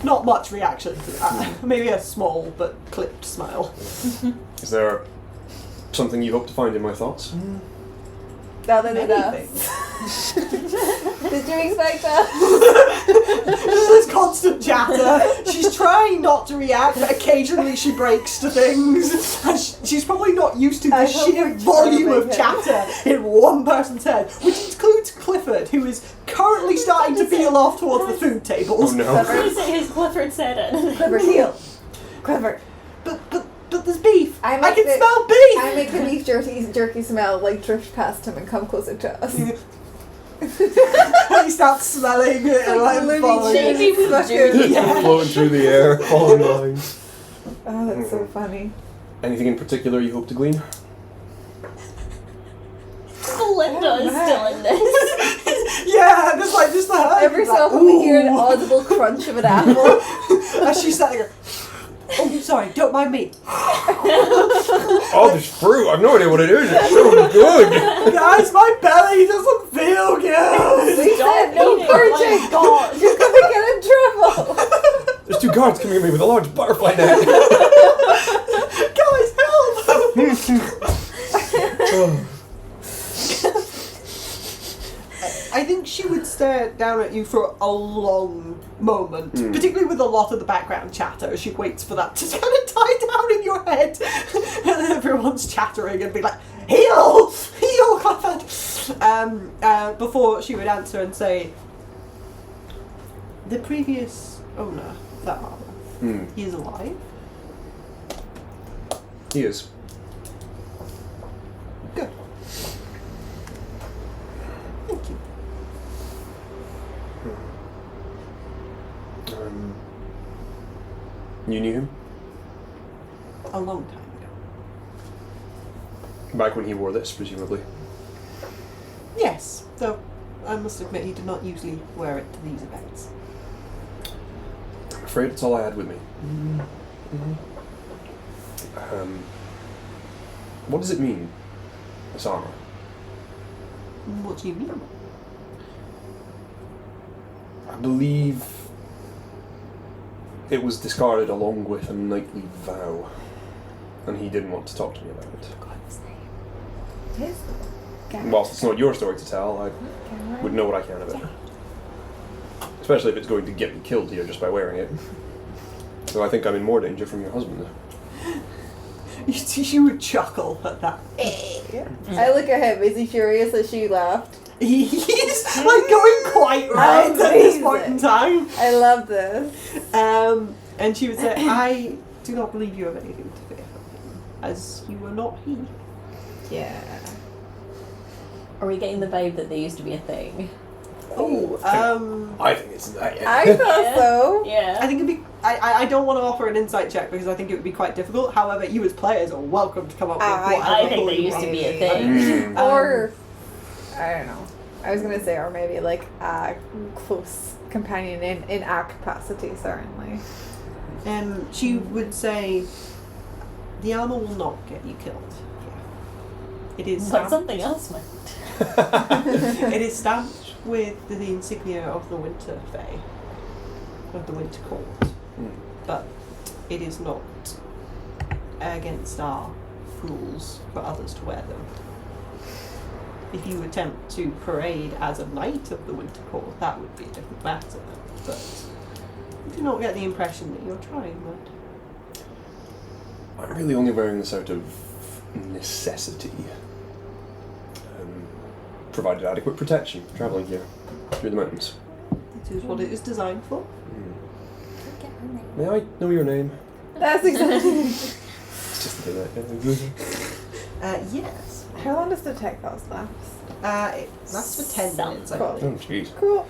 Not much reaction to that. Maybe a small but clipped smile. Is there something you hope to find in my thoughts? Other than Anything. us. Did you expect that? There's constant chatter. She's trying not to react, but occasionally she breaks to things. And she's probably not used to the I hope sheer we're volume of charming chatter in one person's head, which includes Clifford, who is currently starting to peel off towards the food tables. Oh no. His Clifford said it. Clifford, heel. Clifford. But there's beef. I I can make smell beef. I make the beef jerky smell like drift past him and come closer to us. He starts smelling it and like Looney following Tunes. it. Maybe Fucking- Yeah. Floating through the air, falling line. Oh, that's so funny. Anything in particular you hope to glean? Belinda is still in this. Yeah, there's like just the her. Every like, so often we hear an "Ooh." audible crunch of an apple. As she's sat there. Oh, sorry, don't mind me. Oh, this fruit! I've no idea what it is. It's so good. Guys, my belly doesn't feel good. We said no eating, oh my purging. God. You're gonna get in trouble. There's two guards coming at me with a large butterfly net. Guys, help! I think she would stare down at you for a long moment, particularly with a lot of the background chatter. She waits for that to kind of die down in your head, and then everyone's chattering and be like, "Heal, heal, Clifford!" Before she would answer and say, "The previous owner, that armor, he is alive." He is. Good. Thank you. You knew him? A long time ago. Back when he wore this, presumably. Yes, though I must admit he did not usually wear it to these events. I'm afraid it's all I had with me. What does it mean, this armor? What do you mean? I believe it was discarded along with a knightly vow, and he didn't want to talk to me about it. Yes. Whilst it's not your story to tell, I would know what I can of it. Especially if it's going to get me killed here just by wearing it. So I think I'm in more danger from your husband. You would chuckle at that. I look at him. Is he furious that she laughed? He's like going quite red at this point in time. I love this. And she would say, "I do not believe you have anything to fear from him, as you are not he." Yeah. Are we getting the vibe that they used to be a thing? Oh, I think it's that. Yeah. I thought Yeah. so. Yeah. I think it'd be. I don't want to offer an insight check because I think it would be quite difficult. However, you as players are welcome to come up with whatever. I think clue they you used to want. be a thing. Or, I don't know. I was gonna say, or maybe like a close companion in our capacity, certainly. She would say, "The armor will not get you killed. It is But stamped, something else might. it is stamped with the insignia of the Winter Fae, of the Winter Court, but it is not against our rules for others to wear them. If you attempt to parade as a knight of the Winter Court, that would be a different matter, but I do not get the impression that you're trying that." I'm really only wearing this out of necessity. Provided adequate protection travelling here through the mountains. This is what it is designed for. May I know your name? That's exactly. It's just the thing Yes. How long does the tech cost last? It lasts for 10 Some. minutes, I Cool. Oh, believe. jeez. Cool.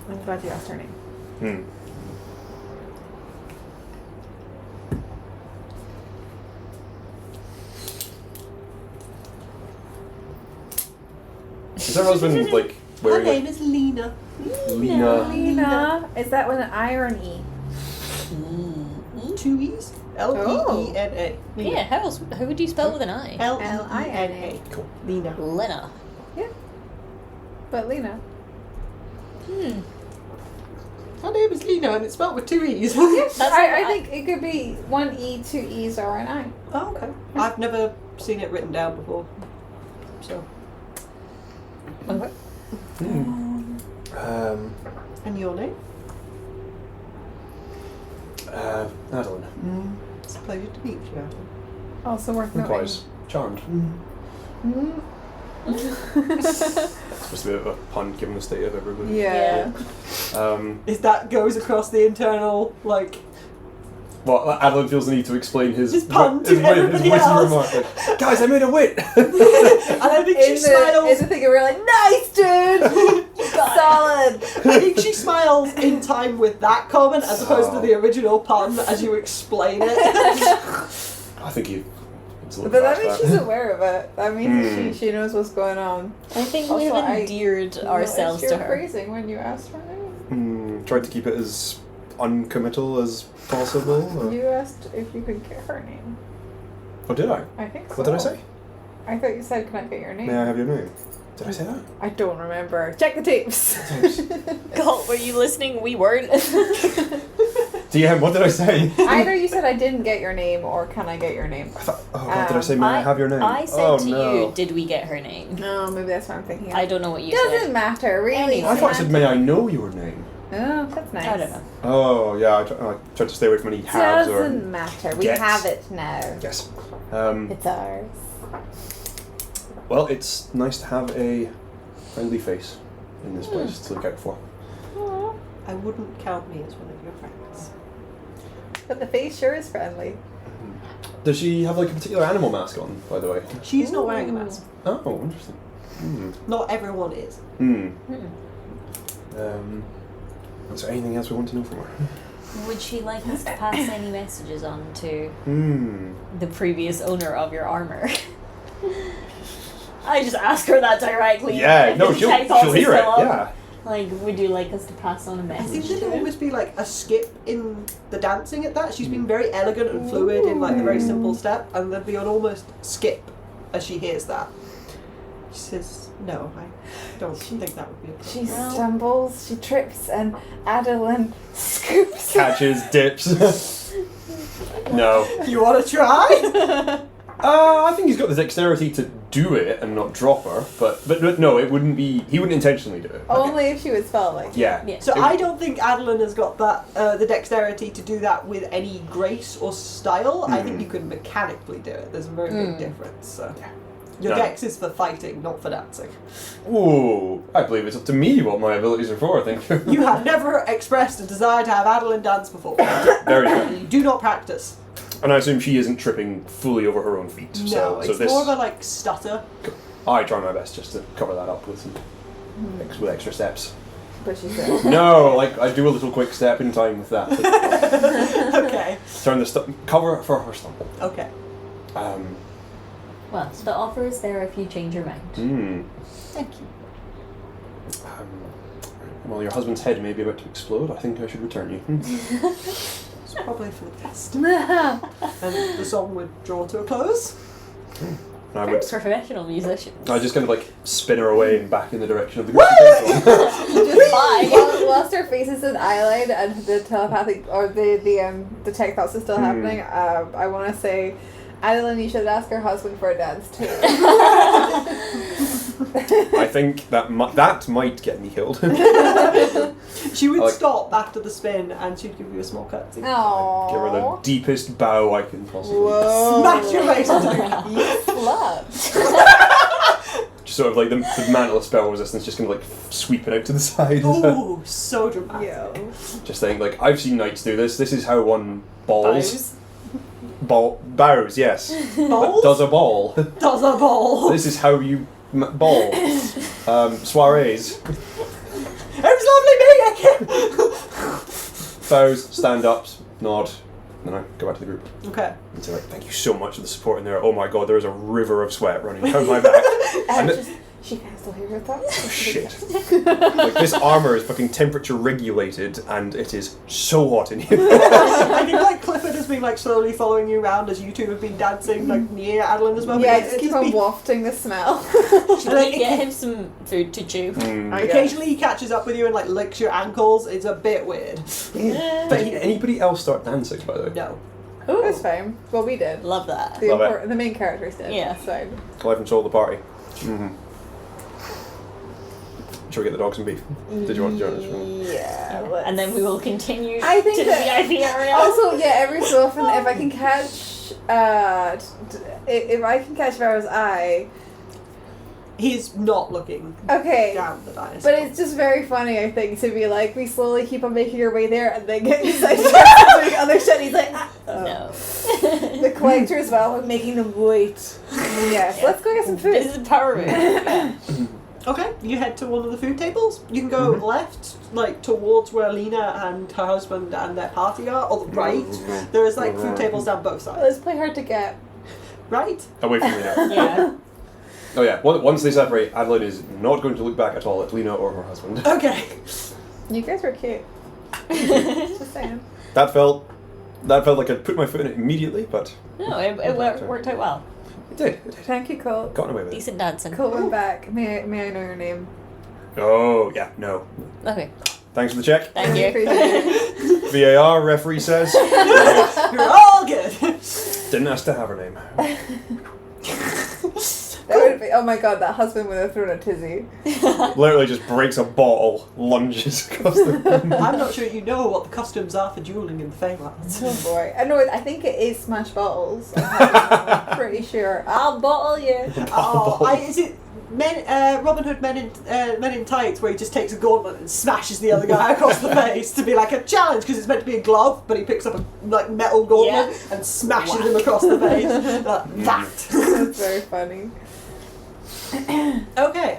I'm glad you asked her name. Is her husband like Her wearing name is Lena. Lena? Lena. Is that with an I or an E? Two E's? L-E-E-N-A. Yeah, how would you spell it with an I? L-E-E-N-A. Cool. Lena. Lena. But Lena. Her name is Lena and it's spelled with 2 E's. I think it could be 1 E, 2 E's, or an I. Oh, okay. I've never seen it written down before. So. Okay. And your name? Adolin. It's a pleasure to meet you, Adolin. Also worth Likewise. Charmed. Supposed to be a bit of a pun given the state of everybody. Yeah. Is that goes across the internal, like... Well, Adolin feels the need to explain his pun to his everybody witty else. remark. Like, guys, I made a wit! And I think she smiles... In the thing, we're like, nice, dude! Solid! I think she smiles in time with that comment as opposed to the original pun as you explain it. I think you... But that means she's aware of it. That means she knows what's going on. I think Also, we've endeared ourselves to her. phrasing when you asked her name. Tried to keep it as uncommittal as possible. Or... You asked if you could get her name. Oh, did I? I think so. What did I say? I thought you said, can I get your name? May I have your name? Did I say that? I don't remember. Check the tapes. God, were you listening? We weren't. DM, what did I say? Either you said I didn't get your name or can I get your name? I thought, oh god, did I say may I have your name? I said to no. you, did we get her name? No, maybe that's what I'm thinking of. I don't know what you Doesn't said. matter, really. I thought I said may I know your name? Oh, that's nice. I don't know. Oh yeah, I tried to stay away from any halves or... Doesn't matter. We gets. have it now. Yes. It's ours. Well, it's nice to have a friendly face in this place to look out for. I wouldn't count me as one of your friends. But the face sure is friendly. Does she have like a particular animal mask on, by the way? She's not wearing a mask. Oh, interesting. Not everyone is. Is there anything else we want to know from her? Would she like us to pass any messages on to Hmm. the previous owner of your armor? I just ask her that directly. Yeah, If no, the she'll check box is hear it, still on. yeah. Like, would you like us to pass on a I message? think there'd almost be like a skip in the dancing at that. She's been very elegant and fluid in like the very simple step, and there'd be an almost skip as she hears that. She says, "No, I don't think that would be a problem." She stumbles, she trips, and Adolin scoops. Catches, dips. No. You want to try? I think he's got the dexterity to do it and not drop her, but no, it wouldn't be. He wouldn't intentionally do it. Only if she was spell-like. Yeah. So I don't think Adolin has got that the dexterity to do that with any grace or style. I think you can mechanically do it. There's a very big difference. So. Your dex is for fighting, not for dancing. Ooh, I believe it's up to me what my abilities are for, I think. You have never expressed a desire to have Adolin dance before. Very good. You do not practice. And I assume she isn't tripping fully over her own feet. No, so it's this, more of a like stutter. I try my best just to cover that up with some with extra steps. But she said. No, like I do a little quick step in time with that. Okay. Turn the cover for her stumble. Okay. Well, the offer is there if you change your mind. Thank you. Well, your husband's head may be about to explode. I think I should return you. It's probably for the best. And the song would draw to a close. I would. Professional musician. I just kind of like spin her away and back in the direction of the group. Bye. Whilst her face is an eyeline and the telepathic or the tech thoughts is still happening, I want to say, Adolin, you should ask her husband for a dance too. I think that might get me killed. She would stop after the spin and she'd give you a small curtsy. Aww. Give her the deepest bow I can possibly. Whoa. Smash your face into the ground. You slut. Just sort of like the mantle of spell resistance just kind of like sweeping out to the side. Ooh, so dramatic. Yo. Just saying, like, I've seen knights do this. This is how one balls. Bows, yes. Balls? Does a ball. Does a ball. This is how you ball. Soirees. It was lovely meeting you. Bows, stand-ups, nod. Then I go back to the group. Okay. And say, like, thank you so much for the support in there. Oh my god, there is a river of sweat running down my back. And She can still hear her thoughts. Oh, shit. Like, this armour is fucking temperature regulated and it is so hot in here. I think like Clifford has been like slowly following you around as you two have been dancing like near Adolin as well. Yeah, But just keep on wafting the smell. Should we get him some food to chew? Occasionally he catches up with you and like licks your ankles. It's a bit weird. But did anybody else start dancing, by the way? No. Ooh, It's fine. Well, we did. love that. Love The main characters did. Yeah. It's fine. Life control of the party. Shall we get the dog some beef? Did you want to join us? Yeah. And then we will continue I think to the that- VIP area. Also, yeah, every so often, if I can catch, if I can catch Varro's eye, He's not looking okay. down the dinosaur. But it's just very funny, I think, to be like, we slowly keep on making our way there and then get doing other shit. He's like, ah. No. The collector as well, we're making them wait. Yes, let's go get some food. This is a power move. Yeah. Okay, you head to one of the food tables. You can go left, like towards where Lena and her husband and their party are, or right. There is like food tables down both sides. Let's play hard to get. Right? Away from Lena. Yeah. Oh yeah, once they separate, Adolin is not going to look back at all at Lena or her husband. Okay. You guys were cute. Just saying. That felt like I'd put my foot in it immediately, but No, it worked out well. it did. Thank you, Colt. Gotten away with it. Decent dancing. Colt went back. May I know your name? Oh, yeah, no. Okay. Thanks for the check. Thank you. Appreciate it. VAR, referee says. You're all good. Didn't ask to have her name. That would be, oh my god, that husband would have thrown a tizzy. Literally just breaks a bottle, lunges across the room. I'm not sure you know what the customs are for dueling in the Feylands. Oh boy. I know, I think it is smash bottles. I'm pretty sure. I'll bottle you. Is it Robin Hood Men in Tights, where he just takes a gauntlet and smashes the other guy across the face to be like a challenge because it's meant to be a glove, but he picks up a like metal gauntlet and smashes him across the face. That. That's very funny. Okay.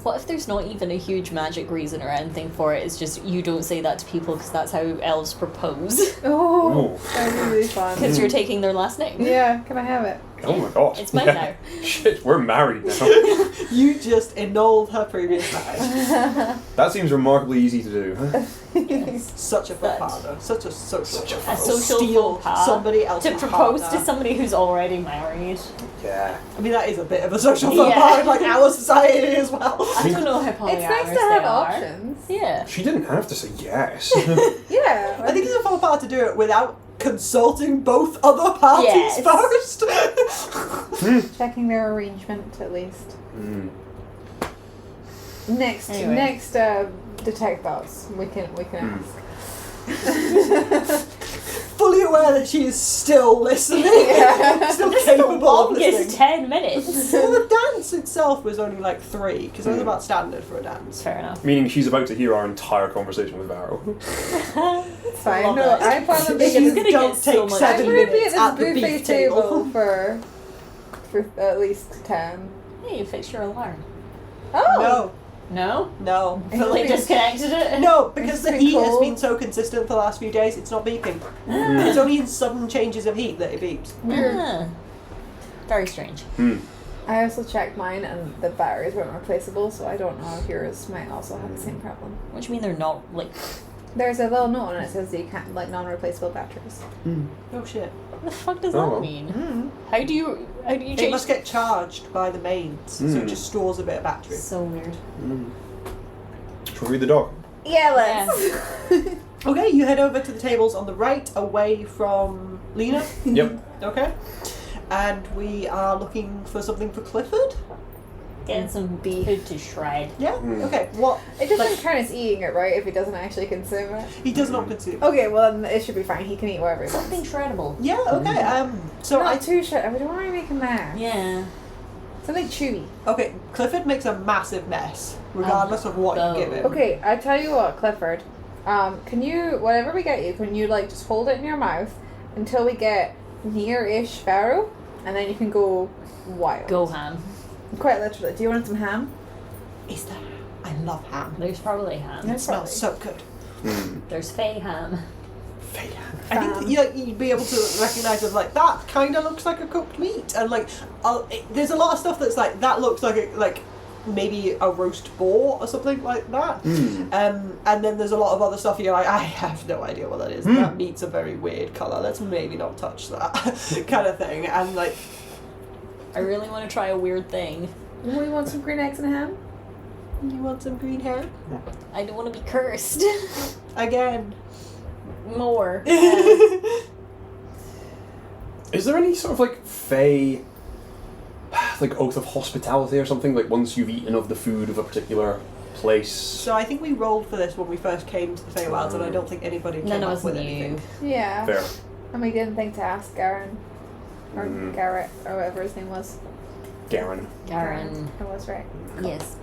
What if there's not even a huge magic reason or anything for it? It's just you don't say that to people because that's how elves propose. Oh, Ooh. that would be really fun. Because you're taking their last name. Yeah, can I have it? Oh my god. It's mine now. Shit, we're married now. You just annulled her previous marriage. That seems remarkably easy to do. Huh? Such a faux But- pas, though. Such a social faux pas. A social Steal faux pas somebody else's To propose partner. to somebody who's already married. Yeah. I mean, that is a bit of a social faux Yeah. pas in like our society as well. I don't know how polyamorous It's nice to they have are. options. Yeah. She didn't have to say yes. Yeah. I think it's a faux pas to do it without consulting both other parties Yes. first. Checking their arrangement at least. Mm. Next, Anyway. detect thoughts. We can ask. Fully aware that she is still listening. Yeah. Still capable of Longest listening. 10 minutes. Well, the dance itself was only like 3, because that's about standard for a dance. Fair enough. Meaning she's about to hear our entire conversation with Varro. It's fine. Love No, that. I plan on She's being gonna don't get take so much- 7 I'm gonna be minutes at at this the buffet beef table. table for at least 10. Hey, you fixed your alarm. Oh. No? No. Fully disconnected it? No, because It's the been heat has cold. been so consistent for the last few days, it's not beeping. It's only in sudden changes of heat that it beeps. Ah. Very strange. I also checked mine and the batteries weren't replaceable, so I don't know if yours might also have the same problem. What do you mean they're not, like... There's a little note on it that says that you can't, like, non-replaceable batteries. Oh shit. What the fuck does Oh, that well. mean? How do you It change... must get charged by the mains, so it just stores a bit of battery. So weird. Shall we read the dog? Yeah, let's. Okay, you head over to the tables on the right, away from Lena. Yep. Okay. And we are looking for something for Clifford. Getting some food to shred. Yeah? Okay. What? It doesn't Like, count as eating it, right? If he doesn't actually consume it. he does not consume. Okay, well then it should be fine. He can eat whatever he wants. Something shreddable. Yeah, okay. So Not I too shit. I don't want to make a mess. Yeah. Something chewy. Okay, Clifford makes a massive mess, regardless of what you give him. Okay, I tell you what, Clifford. Can you, whatever we get you, can you like just hold it in your mouth until we get near-ish Pharaoh, and then you can go wild. Go ham. Quite literally. Do you want some ham? Is there? I love ham. There's probably ham. It smells so good. There's fey ham. I think that, you'd be able to recognise it like that kind of looks like a cooked meat, and like there's a lot of stuff that's like that looks like maybe a roast boar or something like that. Mm. And then there's a lot of other stuff you're like, I have no idea what that is. That meat's a very weird colour. Let's maybe not touch that kind of thing. And like, I really want to try a weird thing. We want some green eggs and ham. you want some green ham? I don't want to be cursed. Again. More. Is there any sort of like fey, like oath of hospitality or something? Like once you've eaten of the food of a particular place. So I think we rolled for this when we first came to the Feywilds, and I don't think anybody came None of up us with knew. anything. Yeah. Fair. And we didn't think to ask Garrin. Or Garrett, or whatever his name was. Garrin. Garrin. I was right. Yes.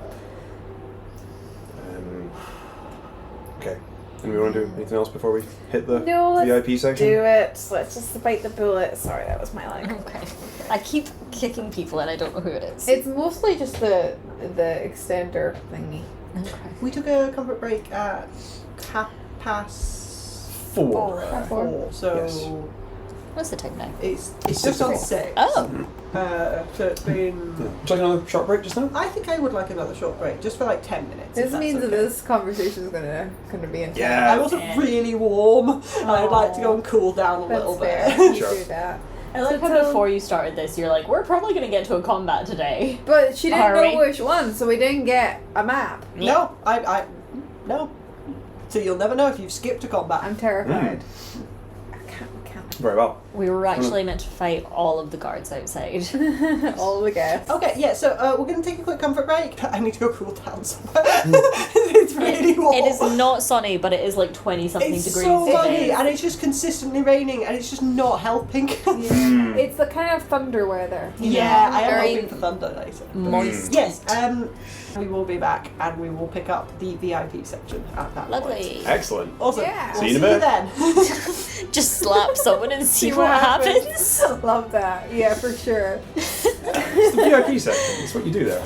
Okay. And we want to do anything else before we hit the No, let's VIP section? do it. Let's just bite the bullet. Sorry, that was my line. Okay. I keep kicking people and I don't know who it is. It's mostly just the extender thingy. Okay. We took a comfort break at 4:30. Half four. So Yes. What's the time now? it's 6 just on o'clock. 6. Oh. So it's been. Would you like another short break just now? I think I would like another short break, just for like 10 minutes. if This that's means that okay. this conversation is gonna be intense. Yeah. I wasn't really warm, and I'd like to go and cool down a That's little fair. bit. You Sure. do that. I like So how before you started this, you're like, we're probably going to get to a combat today. But she didn't Are know we? which one, so we didn't get a map. No, no. So you'll never know if you've skipped a combat. I'm terrified. Hmm. I can't. Very well. We were actually meant to fight all of the guards outside. All the guests. Okay, yeah, so we're going to take a quick comfort break. I need to go cool down somewhere. It's really warm. It is not sunny, but it is like 20-something It's degrees so today. muggy, and it's just consistently raining, and it's just not helping. Yeah. It's the kind of thunder weather. Yeah, I am Very hoping for thunder later. Moist. Yes, we will be back, and we will pick up the VIP section at that point. Lovely. Excellent. Awesome. Yeah. We'll See you in a see bit. then. Just slap someone and see what happens. Love that. Yeah, for sure. It's the VIP section. That's what you do there.